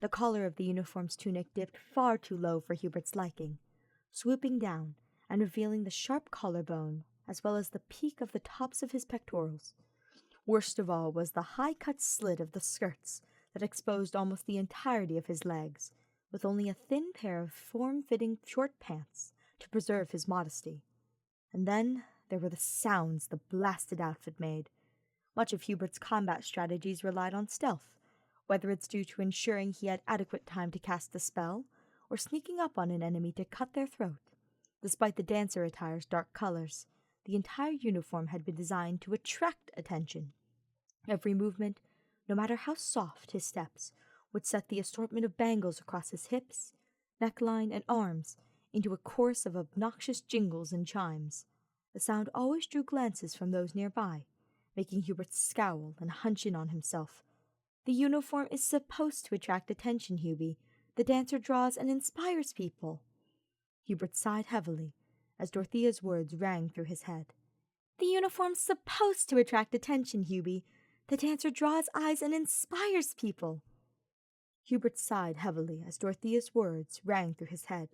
The collar of the uniform's tunic dipped far too low for Hubert's liking, swooping down and revealing the sharp collarbone as well as the peak of the tops of his pectorals. Worst of all was the high-cut slit of the skirts that exposed almost the entirety of his legs, with only a thin pair of form-fitting short pants to preserve his modesty. And then there were the sounds the blasted outfit made. Much of Hubert's combat strategies relied on stealth, whether it's due to ensuring he had adequate time to cast the spell, or sneaking up on an enemy to cut their throat. Despite the dancer attire's dark colors, the entire uniform had been designed to attract attention. Every movement, no matter how soft his steps, would set the assortment of bangles across his hips, neckline, and arms into a chorus of obnoxious jingles and chimes. The sound always drew glances from those nearby, making Hubert scowl and hunch in on himself. The uniform is supposed to attract attention, Hubie. The dancer draws and inspires people. Hubert sighed heavily as Dorothea's words rang through his head. The uniform's supposed to attract attention, Hubie. The dancer draws eyes and inspires people. Hubert sighed heavily as Dorothea's words rang through his head.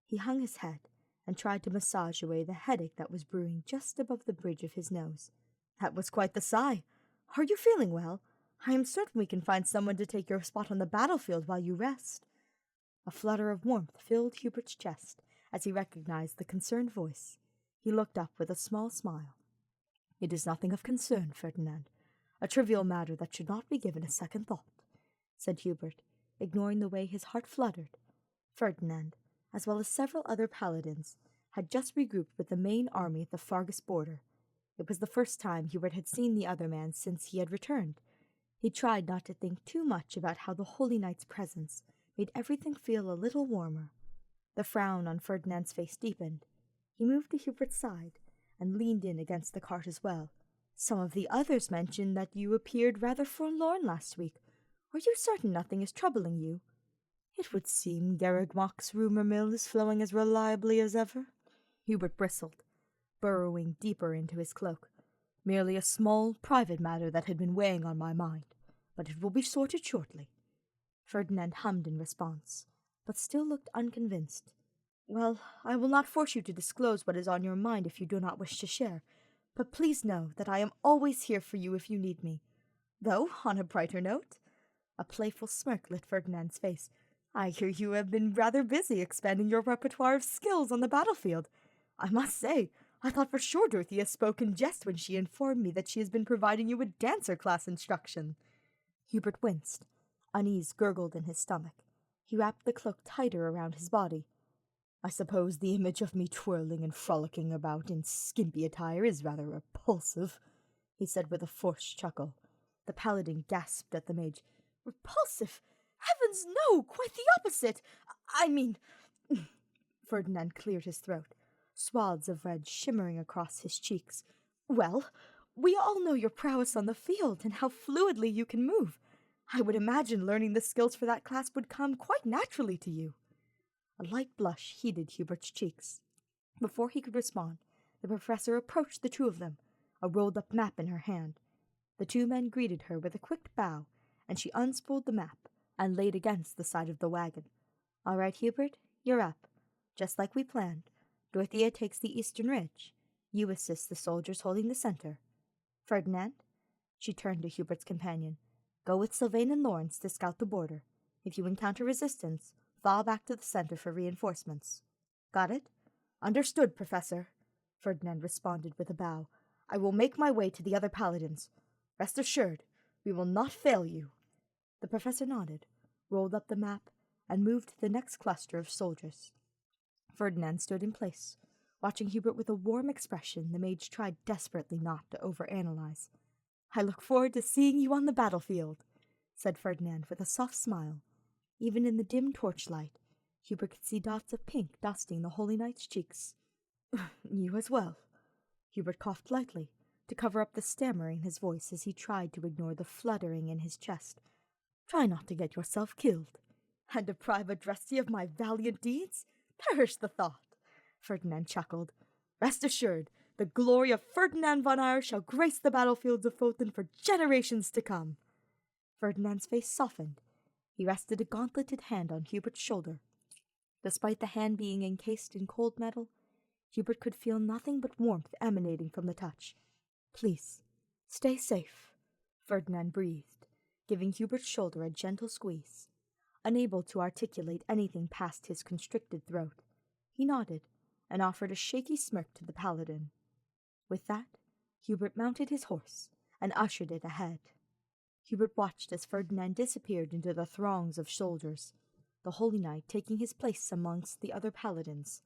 He hung his head and tried to massage away the headache that was brewing just above the bridge of his nose. That was quite the sigh. Are you feeling well? I am certain we can find someone to take your spot on the battlefield while you rest. A flutter of warmth filled Hubert's chest as he recognized the concerned voice. He looked up with a small smile. It is nothing of concern, Ferdinand. A trivial matter that should not be given a second thought, said Hubert, ignoring the way his heart fluttered. Ferdinand, as well as several other paladins, had just regrouped with the main army at the Fargus border. It was the first time Hubert had seen the other man since he had returned. He tried not to think too much about how the Holy Knight's presence made everything feel a little warmer. The frown on Ferdinand's face deepened. He moved to Hubert's side and leaned in against the cart as well. Some of the others mentioned that you appeared rather forlorn last week. Are you certain nothing is troubling you? It would seem Garrigmock's rumour mill is flowing as reliably as ever. Hubert bristled, burrowing deeper into his cloak. Merely a small, private matter that had been weighing on my mind, but it will be sorted shortly. Ferdinand hummed in response, but still looked unconvinced. Well, I will not force you to disclose what is on your mind if you do not wish to share, but please know that I am always here for you if you need me. Though, on a brighter note, a playful smirk lit Ferdinand's face. I hear you have been rather busy expanding your repertoire of skills on the battlefield. I must say, I thought for sure Dorothea spoke in jest when she informed me that she has been providing you with dancer class instruction. Hubert winced. Unease gurgled in his stomach. He wrapped the cloak tighter around his body. I suppose the image of me twirling and frolicking about in skimpy attire is rather repulsive, he said with a forced chuckle. The paladin gasped at the mage. Repulsive? Heavens, no! Quite the opposite! I mean... Ferdinand cleared his throat, swaths of red shimmering across his cheeks. Well, we all know your prowess on the field and how fluidly you can move. I would imagine learning the skills for that class would come quite naturally to you. A light blush heated Hubert's cheeks. Before he could respond, the professor approached the two of them, a rolled-up map in her hand. The two men greeted her with a quick bow, and she unspooled the map and laid against the side of the wagon. All right, Hubert, you're up. Just like we planned. Dorothea takes the eastern ridge. You assist the soldiers holding the center. Ferdinand, she turned to Hubert's companion, go with Sylvain and Lawrence to scout the border. If you encounter resistance, fall back to the center for reinforcements. Got it? Understood, Professor, Ferdinand responded with a bow. I will make my way to the other paladins. Rest assured, we will not fail you. The professor nodded, rolled up the map, and moved to the next cluster of soldiers. Ferdinand stood in place, Watching Hubert with a warm expression, the mage tried desperately not to overanalyze. "I look forward to seeing you on the battlefield," said Ferdinand with a soft smile. Even in the dim torchlight, Hubert could see dots of pink dusting the Holy Knight's cheeks. "You as well." Hubert coughed lightly, to cover up the stammer in his voice as he tried to ignore the fluttering in his chest. "Try not to get yourself killed. And deprive a dressy of my valiant deeds? Perish the thought!" Ferdinand chuckled. "Rest assured, the glory of Ferdinand von Eyre shall grace the battlefields of Fothen for generations to come." Ferdinand's face softened. He rested a gauntleted hand on Hubert's shoulder. Despite the hand being encased in cold metal, Hubert could feel nothing but warmth emanating from the touch. "Please, stay safe," Ferdinand breathed, giving Hubert's shoulder a gentle squeeze. Unable to articulate anything past his constricted throat, he nodded and offered a shaky smirk to the paladin. With that, Hubert mounted his horse and ushered it ahead. Hubert watched as Ferdinand disappeared into the throngs of soldiers, the Holy Knight taking his place amongst the other paladins.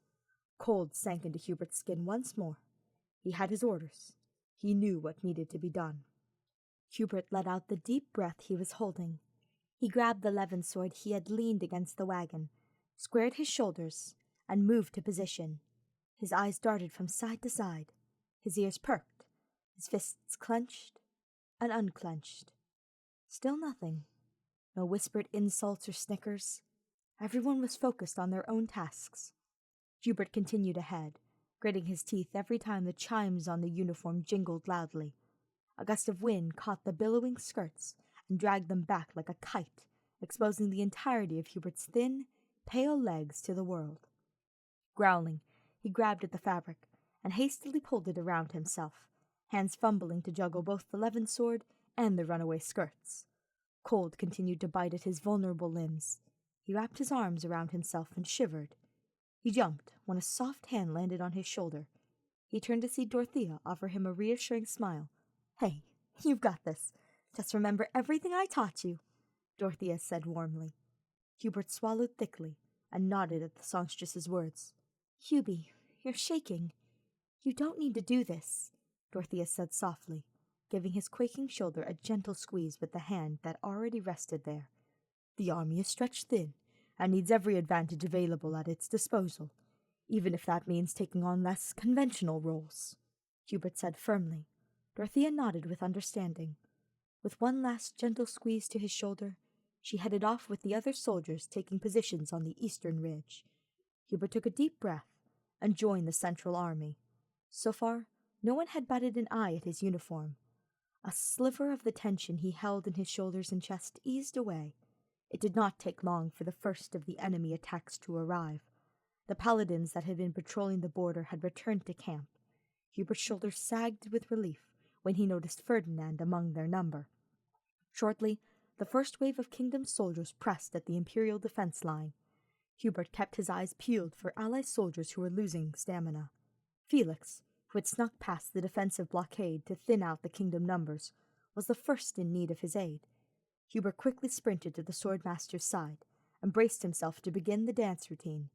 Cold sank into Hubert's skin once more. He had his orders. He knew what needed to be done. Hubert let out the deep breath he was holding. He grabbed the levin sword he had leaned against the wagon, squared his shoulders, and moved to position. His eyes darted from side to side. His ears perked, his fists clenched and unclenched. Still nothing. No whispered insults or snickers. Everyone was focused on their own tasks. Hubert continued ahead, gritting his teeth every time the chimes on the uniform jingled loudly. A gust of wind caught the billowing skirts and dragged them back like a kite, exposing the entirety of Hubert's thin, pale legs to the world. Growling, he grabbed at the fabric and hastily pulled it around himself, hands fumbling to juggle both the levin sword and the runaway skirts. Cold continued to bite at his vulnerable limbs. He wrapped his arms around himself and shivered. He jumped when a soft hand landed on his shoulder. He turned to see Dorothea offer him a reassuring smile. "Hey, you've got this. Just remember everything I taught you," Dorothea said warmly. Hubert swallowed thickly and nodded at the songstress's words. "Hubie, you're shaking. You don't need to do this," Dorothea said softly, giving his quaking shoulder a gentle squeeze with the hand that already rested there. "The army is stretched thin and needs every advantage available at its disposal, even if that means taking on less conventional roles," Hubert said firmly. Dorothea nodded with understanding. With one last gentle squeeze to his shoulder, she headed off with the other soldiers taking positions on the eastern ridge. Hubert took a deep breath and joined the central army. So far, no one had batted an eye at his uniform. A sliver of the tension he held in his shoulders and chest eased away. It did not take long for the first of the enemy attacks to arrive. The paladins that had been patrolling the border had returned to camp. Hubert's shoulders sagged with relief when he noticed Ferdinand among their number. Shortly, the first wave of kingdom soldiers pressed at the imperial defense line. Hubert kept his eyes peeled for allied soldiers who were losing stamina. Felix, who had snuck past the defensive blockade to thin out the kingdom numbers, was the first in need of his aid. Hubert quickly sprinted to the swordmaster's side and braced himself to begin the dance routine.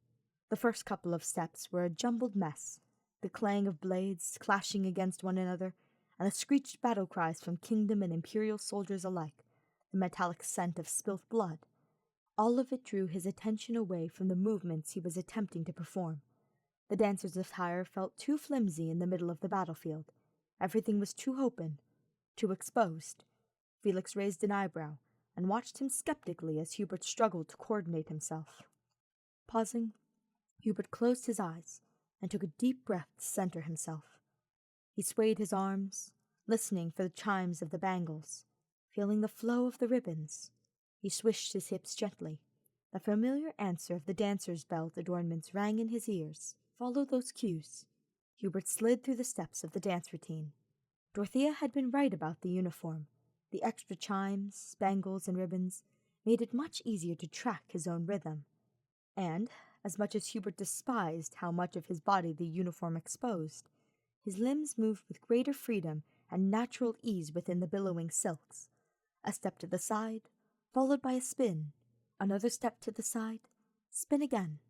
The first couple of steps were a jumbled mess, the clang of blades clashing against one another, and the screeched battle cries from kingdom and imperial soldiers alike, the metallic scent of spilt blood. All of it drew his attention away from the movements he was attempting to perform. The dancer's attire felt too flimsy in the middle of the battlefield. Everything was too open, too exposed. Felix raised an eyebrow and watched him skeptically as Hubert struggled to coordinate himself. Pausing, Hubert closed his eyes and took a deep breath to center himself. He swayed his arms, listening for the chimes of the bangles, feeling the flow of the ribbons. He swished his hips gently. The familiar answer of the dancer's belt adornments rang in his ears. Follow those cues. Hubert slid through the steps of the dance routine. Dorothea had been right about the uniform. The extra chimes, spangles, and ribbons made it much easier to track his own rhythm. And, as much as Hubert despised how much of his body the uniform exposed, his limbs moved with greater freedom and natural ease within the billowing silks. A step to the side, followed by a spin. Another step to the side, spin again.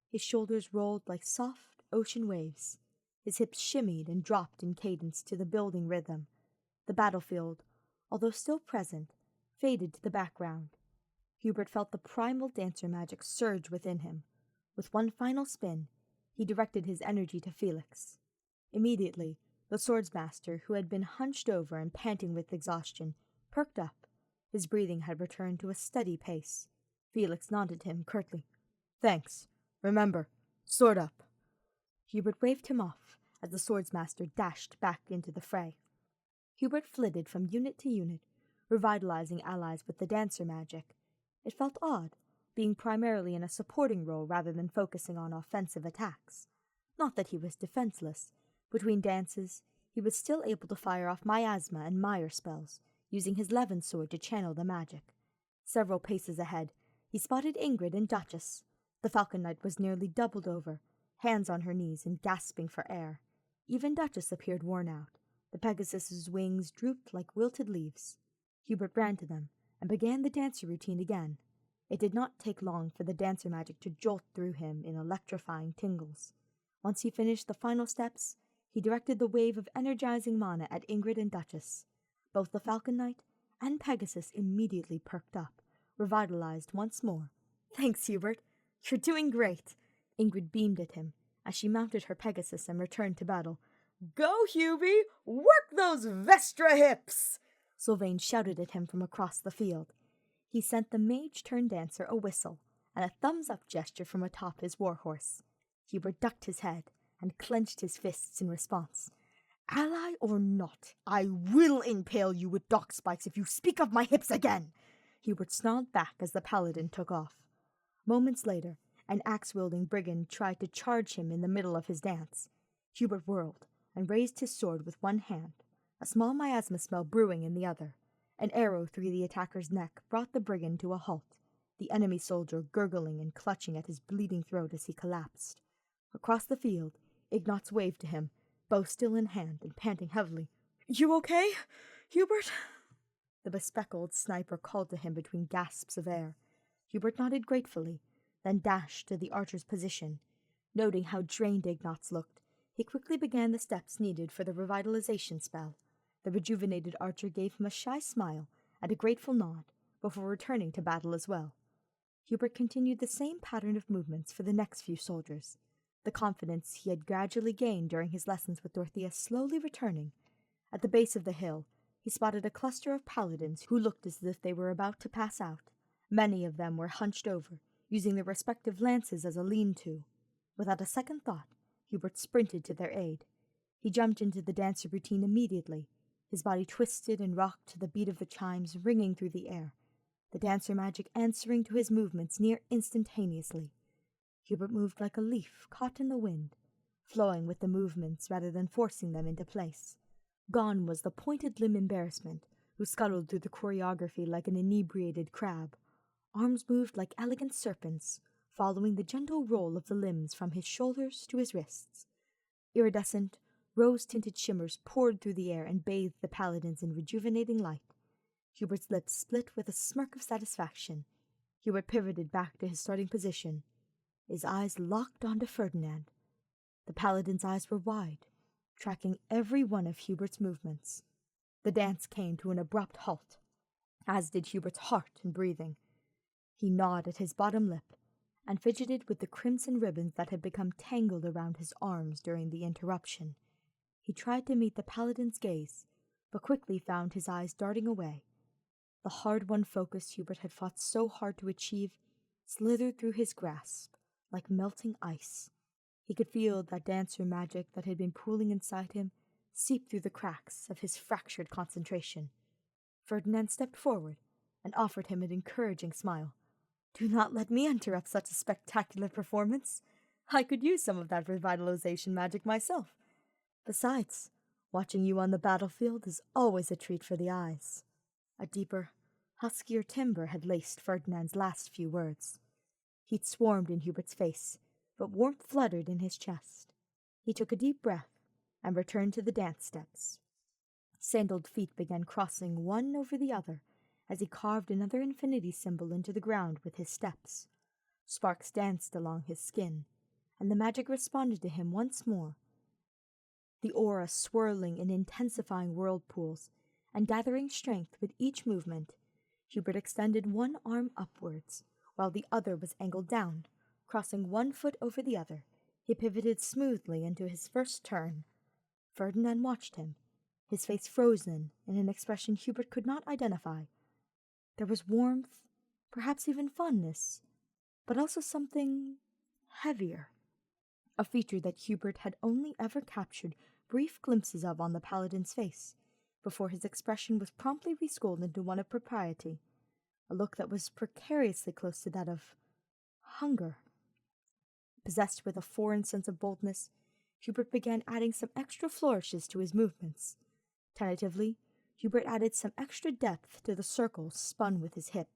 His shoulders rolled like soft, ocean waves. His hips shimmied and dropped in cadence to the building rhythm. The battlefield, although still present, faded to the background. Hubert felt the primal dancer magic surge within him. With one final spin, he directed his energy to Felix. Immediately, the swordsmaster, who had been hunched over and panting with exhaustion, perked up. His breathing had returned to a steady pace. Felix nodded him curtly. "Thanks. Remember, sword up." Hubert waved him off as the swordsmaster dashed back into the fray. Hubert flitted from unit to unit, revitalizing allies with the dancer magic. It felt odd, being primarily in a supporting role rather than focusing on offensive attacks. Not that he was defenseless. Between dances, he was still able to fire off miasma and mire spells, using his levin sword to channel the magic. Several paces ahead, he spotted Ingrid and Duchess. The Falcon Knight was nearly doubled over, hands on her knees and gasping for air. Even Duchess appeared worn out. The Pegasus's wings drooped like wilted leaves. Hubert ran to them and began the dancer routine again. It did not take long for the dancer magic to jolt through him in electrifying tingles. Once he finished the final steps, he directed the wave of energizing mana at Ingrid and Duchess. Both the Falcon Knight and Pegasus immediately perked up, revitalized once more. "Thanks, Hubert. You're doing great." Ingrid beamed at him as she mounted her Pegasus and returned to battle. "Go, Hubie! Work those Vestra hips!" Sylvain shouted at him from across the field. He sent the mage-turned-dancer a whistle and a thumbs-up gesture from atop his warhorse. Hubert ducked his head and clenched his fists in response. "Ally or not, I will impale you with dock spikes if you speak of my hips again!" Hubert snarled back as the paladin took off. Moments later, an axe-wielding brigand tried to charge him in the middle of his dance. Hubert whirled and raised his sword with one hand, a small miasma spell brewing in the other. An arrow through the attacker's neck brought the brigand to a halt, the enemy soldier gurgling and clutching at his bleeding throat as he collapsed. Across the field, Ignatz waved to him, bow still in hand and panting heavily. "You okay, Hubert?" The bespectacled sniper called to him between gasps of air. Hubert nodded gratefully, then dashed to the archer's position. Noting how drained Ignatz looked, he quickly began the steps needed for the revitalization spell. The rejuvenated archer gave him a shy smile and a grateful nod before returning to battle as well. Hubert continued the same pattern of movements for the next few soldiers, the confidence he had gradually gained during his lessons with Dorothea slowly returning. At the base of the hill, he spotted a cluster of paladins who looked as if they were about to pass out. Many of them were hunched over, using their respective lances as a lean-to. Without a second thought, Hubert sprinted to their aid. He jumped into the dancer routine immediately. His body twisted and rocked to the beat of the chimes ringing through the air, the dancer magic answering to his movements near instantaneously. Hubert moved like a leaf caught in the wind, flowing with the movements rather than forcing them into place. Gone was the pointed limb embarrassment, who scuttled through the choreography like an inebriated crab. Arms moved like elegant serpents, following the gentle roll of the limbs from his shoulders to his wrists. Iridescent, rose-tinted shimmers poured through the air and bathed the paladins in rejuvenating light. Hubert's lips split with a smirk of satisfaction. Hubert pivoted back to his starting position. His eyes locked onto Ferdinand. The paladin's eyes were wide, tracking every one of Hubert's movements. The dance came to an abrupt halt, as did Hubert's heart and breathing. He gnawed at his bottom lip and fidgeted with the crimson ribbons that had become tangled around his arms during the interruption. He tried to meet the paladin's gaze, but quickly found his eyes darting away. The hard-won focus Hubert had fought so hard to achieve slithered through his grasp like melting ice. He could feel that dancer magic that had been pooling inside him seep through the cracks of his fractured concentration. Ferdinand stepped forward and offered him an encouraging smile. "Do not let me interrupt such a spectacular performance. I could use some of that revitalization magic myself. Besides, watching you on the battlefield is always a treat for the eyes." A deeper, huskier timbre had laced Ferdinand's last few words. Heat swarmed in Hubert's face, but warmth fluttered in his chest. He took a deep breath and returned to the dance steps. Sandaled feet began crossing one over the other as he carved another infinity symbol into the ground with his steps. Sparks danced along his skin, and the magic responded to him once more. The aura swirling in intensifying whirlpools, and gathering strength with each movement, Hubert extended one arm upwards, while the other was angled down. Crossing one foot over the other, he pivoted smoothly into his first turn. Ferdinand watched him, his face frozen in an expression Hubert could not identify. There was warmth, perhaps even fondness, but also something heavier, a feature that Hubert had only ever captured brief glimpses of on the paladin's face, before his expression was promptly reschooled into one of propriety, a look that was precariously close to that of hunger. Possessed with a foreign sense of boldness, Hubert began adding some extra flourishes to his movements. Tentatively, Hubert added some extra depth to the circles spun with his hip.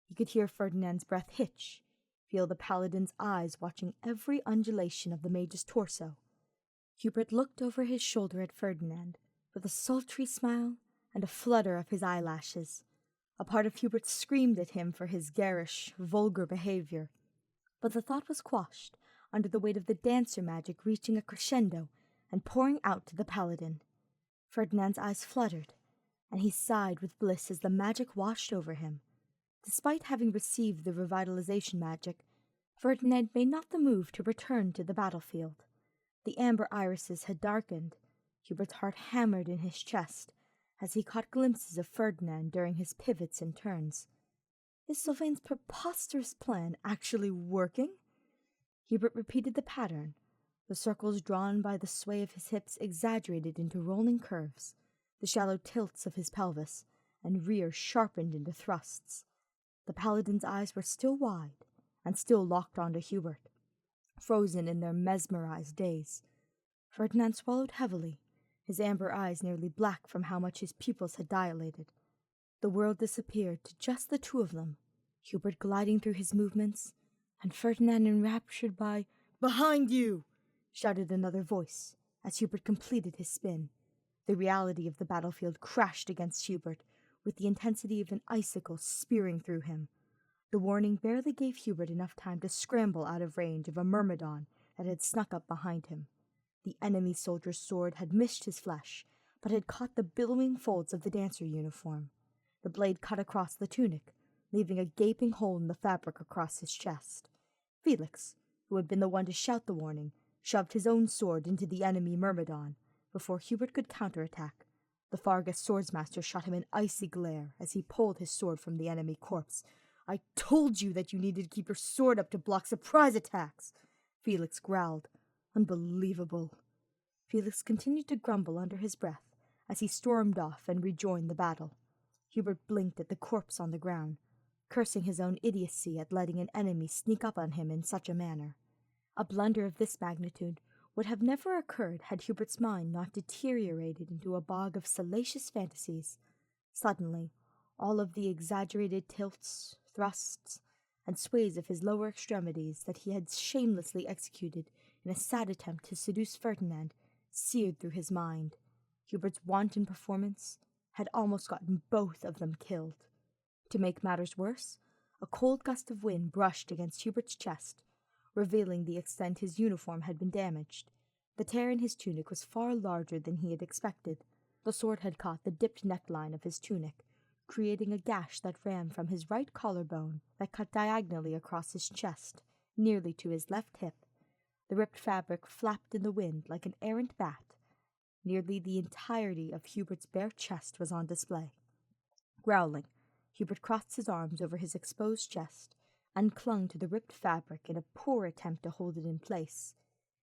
He could hear Ferdinand's breath hitch, feel the paladin's eyes watching every undulation of the mage's torso. Hubert looked over his shoulder at Ferdinand, with a sultry smile and a flutter of his eyelashes. A part of Hubert screamed at him for his garish, vulgar behavior, but the thought was quashed under the weight of the dancer magic reaching a crescendo and pouring out to the paladin. Ferdinand's eyes fluttered, and he sighed with bliss as the magic washed over him. Despite having received the revitalization magic, Ferdinand made not the move to return to the battlefield. The amber irises had darkened. Hubert's heart hammered in his chest as he caught glimpses of Ferdinand during his pivots and turns. Is Sylvain's preposterous plan actually working? Hubert repeated the pattern, the circles drawn by the sway of his hips exaggerated into rolling curves, the shallow tilts of his pelvis and rear sharpened into thrusts. The paladin's eyes were still wide and still locked onto Hubert, frozen in their mesmerized daze. Ferdinand swallowed heavily, his amber eyes nearly black from how much his pupils had dilated. The world disappeared to just the two of them, Hubert gliding through his movements, and Ferdinand enraptured by, "Behind you!" shouted another voice, as Hubert completed his spin. The reality of the battlefield crashed against Hubert, with the intensity of an icicle spearing through him. The warning barely gave Hubert enough time to scramble out of range of a myrmidon that had snuck up behind him. The enemy soldier's sword had missed his flesh, but had caught the billowing folds of the dancer uniform. The blade cut across the tunic, leaving a gaping hole in the fabric across his chest. Felix, who had been the one to shout the warning, shoved his own sword into the enemy myrmidon. Before Hubert could counterattack, the Fargus swordsmaster shot him an icy glare as he pulled his sword from the enemy corpse. "I told you that you needed to keep your sword up to block surprise attacks," Felix growled. Unbelievable. Felix continued to grumble under his breath as he stormed off and rejoined the battle. Hubert blinked at the corpse on the ground, cursing his own idiocy at letting an enemy sneak up on him in such a manner. A blunder of this magnitude would have never occurred had Hubert's mind not deteriorated into a bog of salacious fantasies. Suddenly, all of the exaggerated tilts, thrusts, and sways of his lower extremities that he had shamelessly executed in a sad attempt to seduce Ferdinand seared through his mind. Hubert's wanton performance had almost gotten both of them killed. To make matters worse, a cold gust of wind brushed against Hubert's chest, revealing the extent his uniform had been damaged. The tear in his tunic was far larger than he had expected. The sword had caught the dipped neckline of his tunic, creating a gash that ran from his right collarbone that cut diagonally across his chest, nearly to his left hip. The ripped fabric flapped in the wind like an errant bat. Nearly the entirety of Hubert's bare chest was on display. Growling, Hubert crossed his arms over his exposed chest and clung to the ripped fabric in a poor attempt to hold it in place.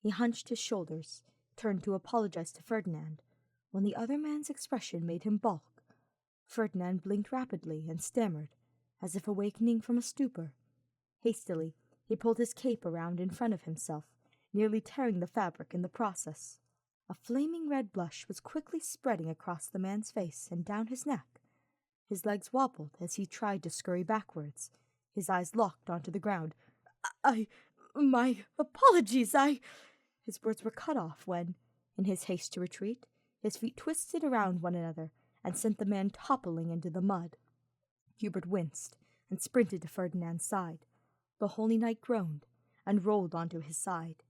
He hunched his shoulders, turned to apologize to Ferdinand, when the other man's expression made him balk. Ferdinand blinked rapidly and stammered, as if awakening from a stupor. Hastily, he pulled his cape around in front of himself, nearly tearing the fabric in the process. A flaming red blush was quickly spreading across the man's face and down his neck. His legs wobbled as he tried to scurry backwards, his eyes locked onto the ground. My apologies, His words were cut off when, in his haste to retreat, his feet twisted around one another and sent the man toppling into the mud. Hubert winced and sprinted to Ferdinand's side. The holy knight groaned, and rolled onto his side.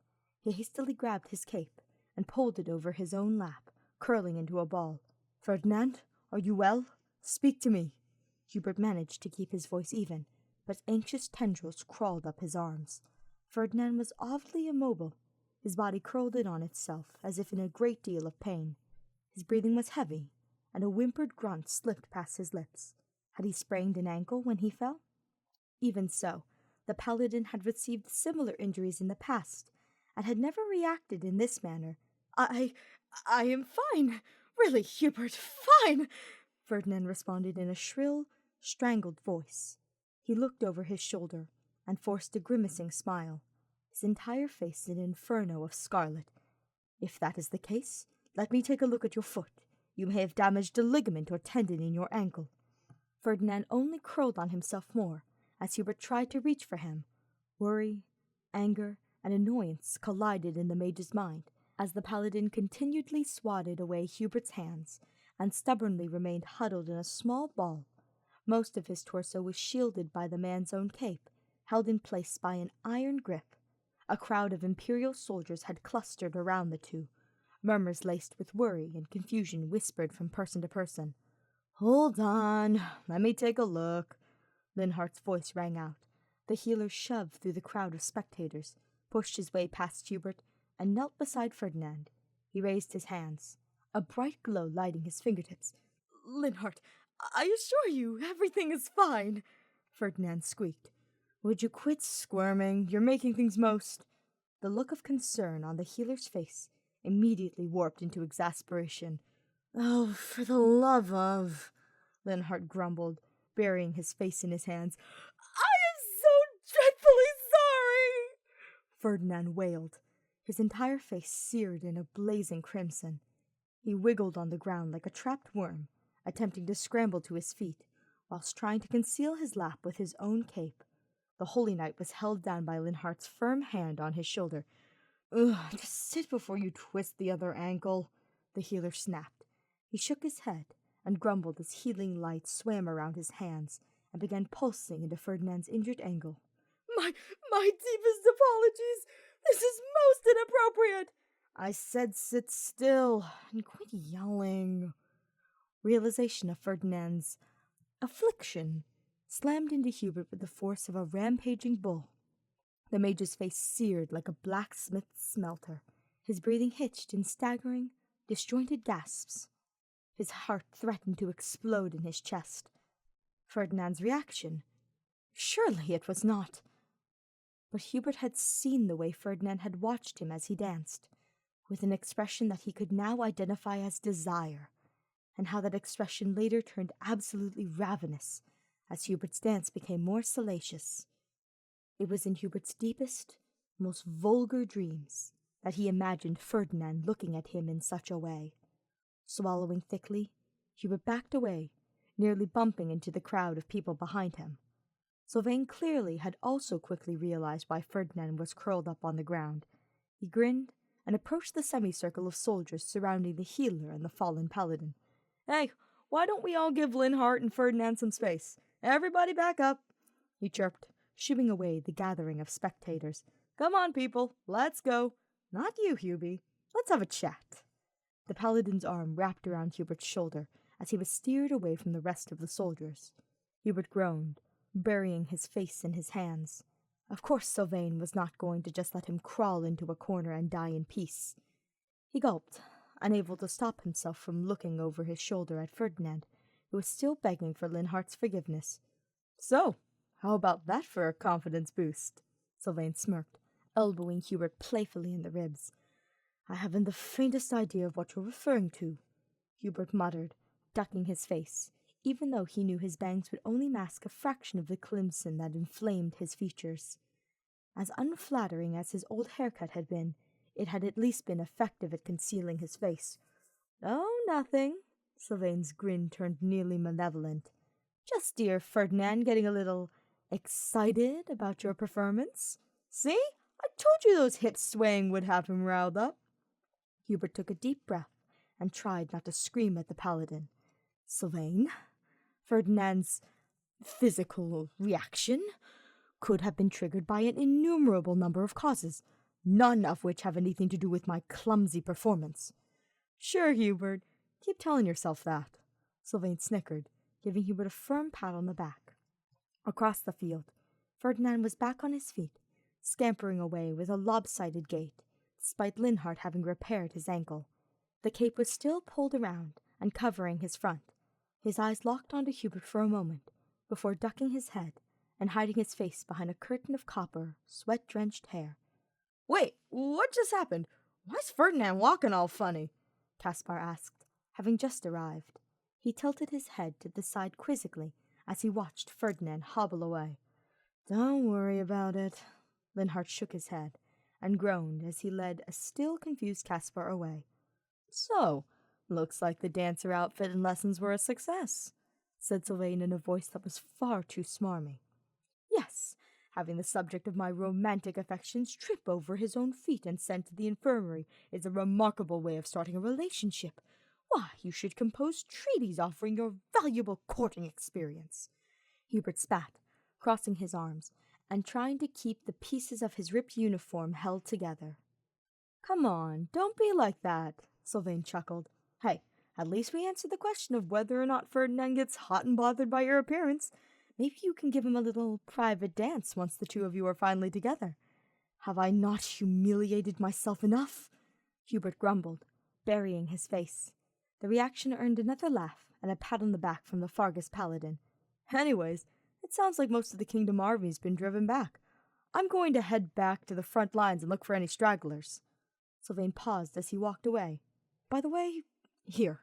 He hastily grabbed his cape and pulled it over his own lap, curling into a ball. "Ferdinand, are you well? Speak to me." Hubert managed to keep his voice even, but anxious tendrils crawled up his arms. Ferdinand was oddly immobile. His body curled in on itself, as if in a great deal of pain. His breathing was heavy, and a whimpered grunt slipped past his lips. Had he sprained an ankle when he fell? Even so, the paladin had received similar injuries in the past, and had never reacted in this manner. I am fine. Really, Hubert, fine," Ferdinand responded in a shrill, strangled voice. He looked over his shoulder and forced a grimacing smile, his entire face an inferno of scarlet. "If that is the case, let me take a look at your foot. You may have damaged a ligament or tendon in your ankle." Ferdinand only curled on himself more as Hubert tried to reach for him. Worry, anger, and annoyance collided in the mage's mind as the paladin continually swatted away Hubert's hands and stubbornly remained huddled in a small ball. Most of his torso was shielded by the man's own cape, held in place by an iron grip. A crowd of imperial soldiers had clustered around the two. Murmurs laced with worry and confusion whispered from person to person. "Hold on, let me take a look." Linhart's voice rang out. The healer shoved through the crowd of spectators, pushed his way past Hubert, and knelt beside Ferdinand. He raised his hands, a bright glow lighting his fingertips. "Linhart, I assure you, everything is fine," Ferdinand squeaked. "Would you quit squirming? You're making things most—" The look of concern on the healer's face immediately warped into exasperation. "Oh, for the love of—" Linhart grumbled, burying his face in his hands. "I am so dreadfully sorry!" Ferdinand wailed, his entire face seared in a blazing crimson. He wiggled on the ground like a trapped worm, attempting to scramble to his feet, whilst trying to conceal his lap with his own cape. The Holy Knight was held down by Linhart's firm hand on his shoulder. "Ugh, just sit before you twist the other ankle," the healer snapped. He shook his head and grumbled as healing light swam around his hands and began pulsing into Ferdinand's injured ankle. My deepest apologies. This is most inappropriate." "I said sit still and quit yelling." Realization of Ferdinand's affliction slammed into Hubert with the force of a rampaging bull. The mage's face seared like a blacksmith's smelter. His breathing hitched in staggering, disjointed gasps. His heart threatened to explode in his chest. Ferdinand's reaction? Surely it was not. But Hubert had seen the way Ferdinand had watched him as he danced, with an expression that he could now identify as desire, and how that expression later turned absolutely ravenous as Hubert's dance became more salacious. It was in Hubert's deepest, most vulgar dreams that he imagined Ferdinand looking at him in such a way. Swallowing thickly, Hubert backed away, nearly bumping into the crowd of people behind him. Sylvain clearly had also quickly realized why Ferdinand was curled up on the ground. He grinned and approached the semicircle of soldiers surrounding the healer and the fallen paladin. "Hey, why don't we all give Linhart and Ferdinand some space? Everybody back up," he chirped, shooing away the gathering of spectators. "Come on, people, let's go. Not you, Hubie. Let's have a chat." The paladin's arm wrapped around Hubert's shoulder as he was steered away from the rest of the soldiers. Hubert groaned, burying his face in his hands. Of course Sylvain was not going to just let him crawl into a corner and die in peace. He gulped, unable to stop himself from looking over his shoulder at Ferdinand, who was still begging for Linhart's forgiveness. "So, how about that for a confidence boost?" Sylvain smirked, elbowing Hubert playfully in the ribs. "I haven't the faintest idea of what you're referring to," Hubert muttered, ducking his face, even though he knew his bangs would only mask a fraction of the crimson that inflamed his features. As unflattering as his old haircut had been, it had at least been effective at concealing his face. "Oh, nothing." Sylvain's grin turned nearly malevolent. "Just dear Ferdinand getting a little excited about your performance. See? I told you those hips swaying would have him riled up." Hubert took a deep breath and tried not to scream at the paladin. "Sylvain, Ferdinand's physical reaction could have been triggered by an innumerable number of causes, none of which have anything to do with my clumsy performance. Sure, Hubert, keep telling yourself that. Sylvain snickered, giving Hubert a firm pat on the back. Across the field, Ferdinand was back on his feet, scampering away with a lopsided gait, despite Linhart having repaired his ankle. The cape was still pulled around and covering his front. His eyes locked onto Hubert for a moment, before ducking his head and hiding his face behind a curtain of copper, sweat-drenched hair. "Wait, what just happened? Why's Ferdinand walking all funny?" Caspar asked, having just arrived. He tilted his head to the side quizzically as he watched Ferdinand hobble away. "Don't worry about it." Linhart shook his head and groaned as he led a still confused Caspar away. "So, looks like the dancer outfit and lessons were a success," said Sylvain in a voice that was far too smarmy. "Yes, having the subject of my romantic affections trip over his own feet and sent to the infirmary is a remarkable way of starting a relationship. Why, you should compose treaties offering your valuable courting experience." Hubert spat, crossing his arms and trying to keep the pieces of his ripped uniform held together. "Come on, don't be like that," Sylvain chuckled. "Hey, at least we answered the question of whether or not Ferdinand gets hot and bothered by your appearance. Maybe you can give him a little private dance once the two of you are finally together." "Have I not humiliated myself enough?" Hubert grumbled, burying his face. The reaction earned another laugh and a pat on the back from the Fargus paladin. "Anyways, it sounds like most of the Kingdom army's been driven back. I'm going to head back to the front lines and look for any stragglers." Sylvain paused as he walked away. "By the way, here."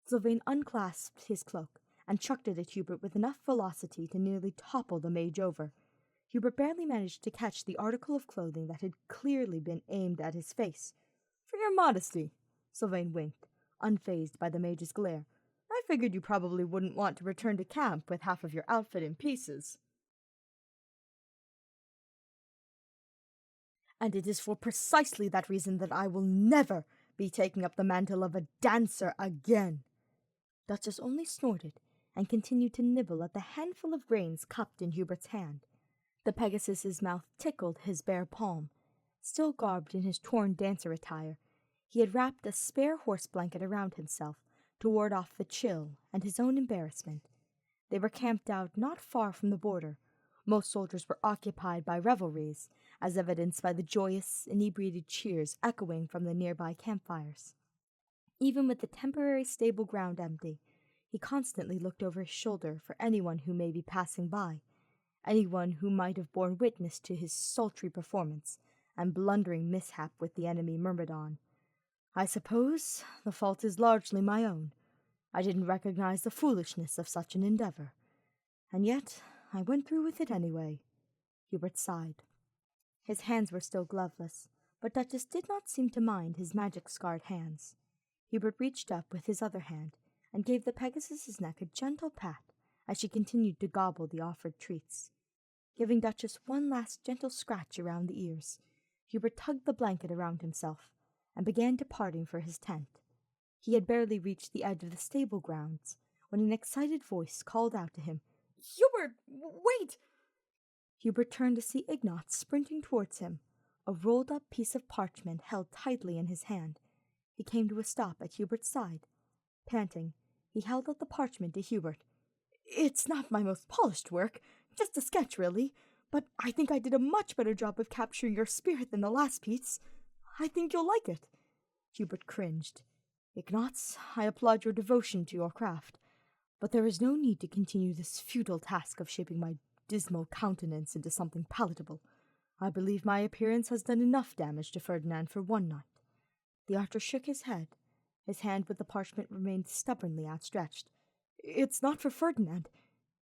Sylvain unclasped his cloak and chucked it at Hubert with enough velocity to nearly topple the mage over. Hubert barely managed to catch the article of clothing that had clearly been aimed at his face. "For your modesty," Sylvain winked, unfazed by the mage's glare. "I figured you probably wouldn't want to return to camp with half of your outfit in pieces." "And it is for precisely that reason that I will never be taking up the mantle of a dancer again." Duchess only snorted and continued to nibble at the handful of grains cupped in Hubert's hand. The Pegasus's mouth tickled his bare palm. Still garbed in his torn dancer attire, he had wrapped a spare horse blanket around himself to ward off the chill and his own embarrassment. They were camped out not far from the border. Most soldiers were occupied by revelries, as evidenced by the joyous, inebriated cheers echoing from the nearby campfires. Even with the temporary stable ground empty, he constantly looked over his shoulder for anyone who may be passing by, anyone who might have borne witness to his sultry performance and blundering mishap with the enemy Myrmidon. "I suppose the fault is largely my own. I didn't recognize the foolishness of such an endeavor. And yet I went through with it anyway." Hubert sighed. His hands were still gloveless, but Duchess did not seem to mind his magic-scarred hands. Hubert reached up with his other hand and gave the Pegasus's neck a gentle pat as she continued to gobble the offered treats. Giving Duchess one last gentle scratch around the ears, Hubert tugged the blanket around himself and began departing for his tent. He had barely reached the edge of the stable grounds when an excited voice called out to him, "Hubert, wait!" Hubert turned to see Ignatz sprinting towards him, a rolled-up piece of parchment held tightly in his hand. He came to a stop at Hubert's side. Panting, he held out the parchment to Hubert. "It's not my most polished work, just a sketch, really, but I think I did a much better job of capturing your spirit than the last piece. I think you'll like it." Hubert cringed. "Ignatz, I applaud your devotion to your craft, but there is no need to continue this futile task of shaping my dismal countenance into something palatable. I believe my appearance has done enough damage to Ferdinand for one night." The archer shook his head. His hand with the parchment remained stubbornly outstretched. "It's not for Ferdinand.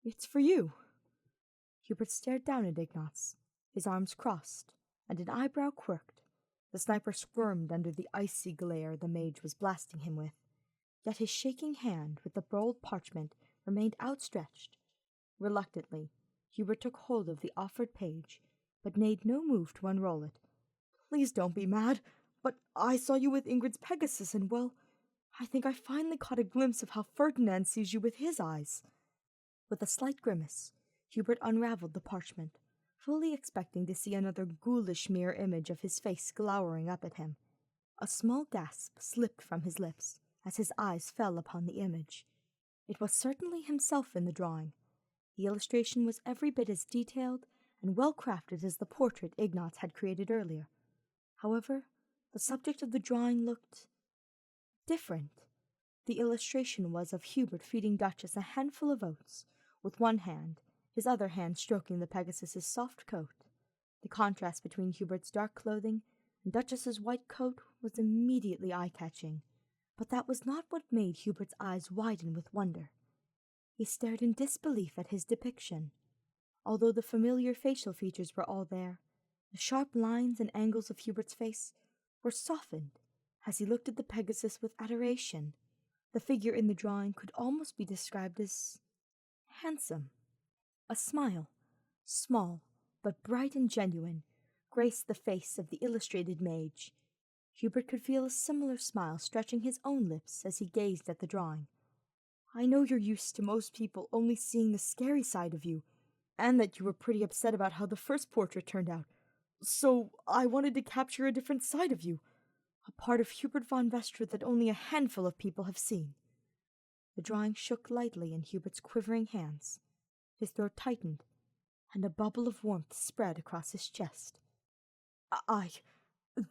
It's for you." Hubert stared down at Ignatz, his arms crossed, and an eyebrow quirked. The sniper squirmed under the icy glare the mage was blasting him with, yet his shaking hand with the rolled parchment remained outstretched. Reluctantly, Hubert took hold of the offered page, but made no move to unroll it. "Please don't be mad, but I saw you with Ingrid's Pegasus, and, well, I think I finally caught a glimpse of how Ferdinand sees you with his eyes." With a slight grimace, Hubert unraveled the parchment. fully expecting to see another ghoulish mirror image of his face glowering up at him. A small gasp slipped from his lips as his eyes fell upon the image. It was certainly himself in the drawing. The illustration was every bit as detailed and well-crafted as the portrait Ignatz had created earlier. However, the subject of the drawing looked different. The illustration was of Hubert feeding Duchess a handful of oats, with one hand, his other hand stroking the Pegasus's soft coat. The contrast between Hubert's dark clothing and Duchess's white coat was immediately eye-catching, but that was not what made Hubert's eyes widen with wonder. He stared in disbelief at his depiction. Although the familiar facial features were all there, the sharp lines and angles of Hubert's face were softened as he looked at the Pegasus with adoration. The figure in the drawing could almost be described as handsome. A smile, small but bright and genuine, graced the face of the illustrated mage. Hubert could feel a similar smile stretching his own lips as he gazed at the drawing. I know you're used to most people only seeing the scary side of you, and that you were pretty upset about how the first portrait turned out, so I wanted to capture a different side of you, a part of Hubert von Vestra that only a handful of people have seen. The drawing shook lightly in Hubert's quivering hands. His throat tightened, and a bubble of warmth spread across his chest.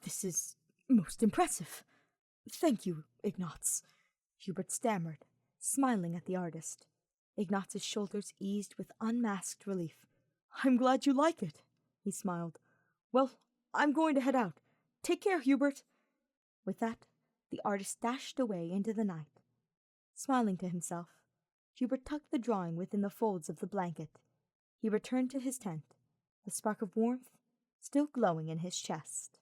This is most impressive. Thank you, Ignatz, Hubert stammered, smiling at the artist. Ignatz's shoulders eased with unmasked relief. I'm glad you like it, he smiled. Well, I'm going to head out. Take care, Hubert. With that, the artist dashed away into the night. Smiling to himself, Hubert tucked the drawing within the folds of the blanket. He returned to his tent, the spark of warmth still glowing in his chest.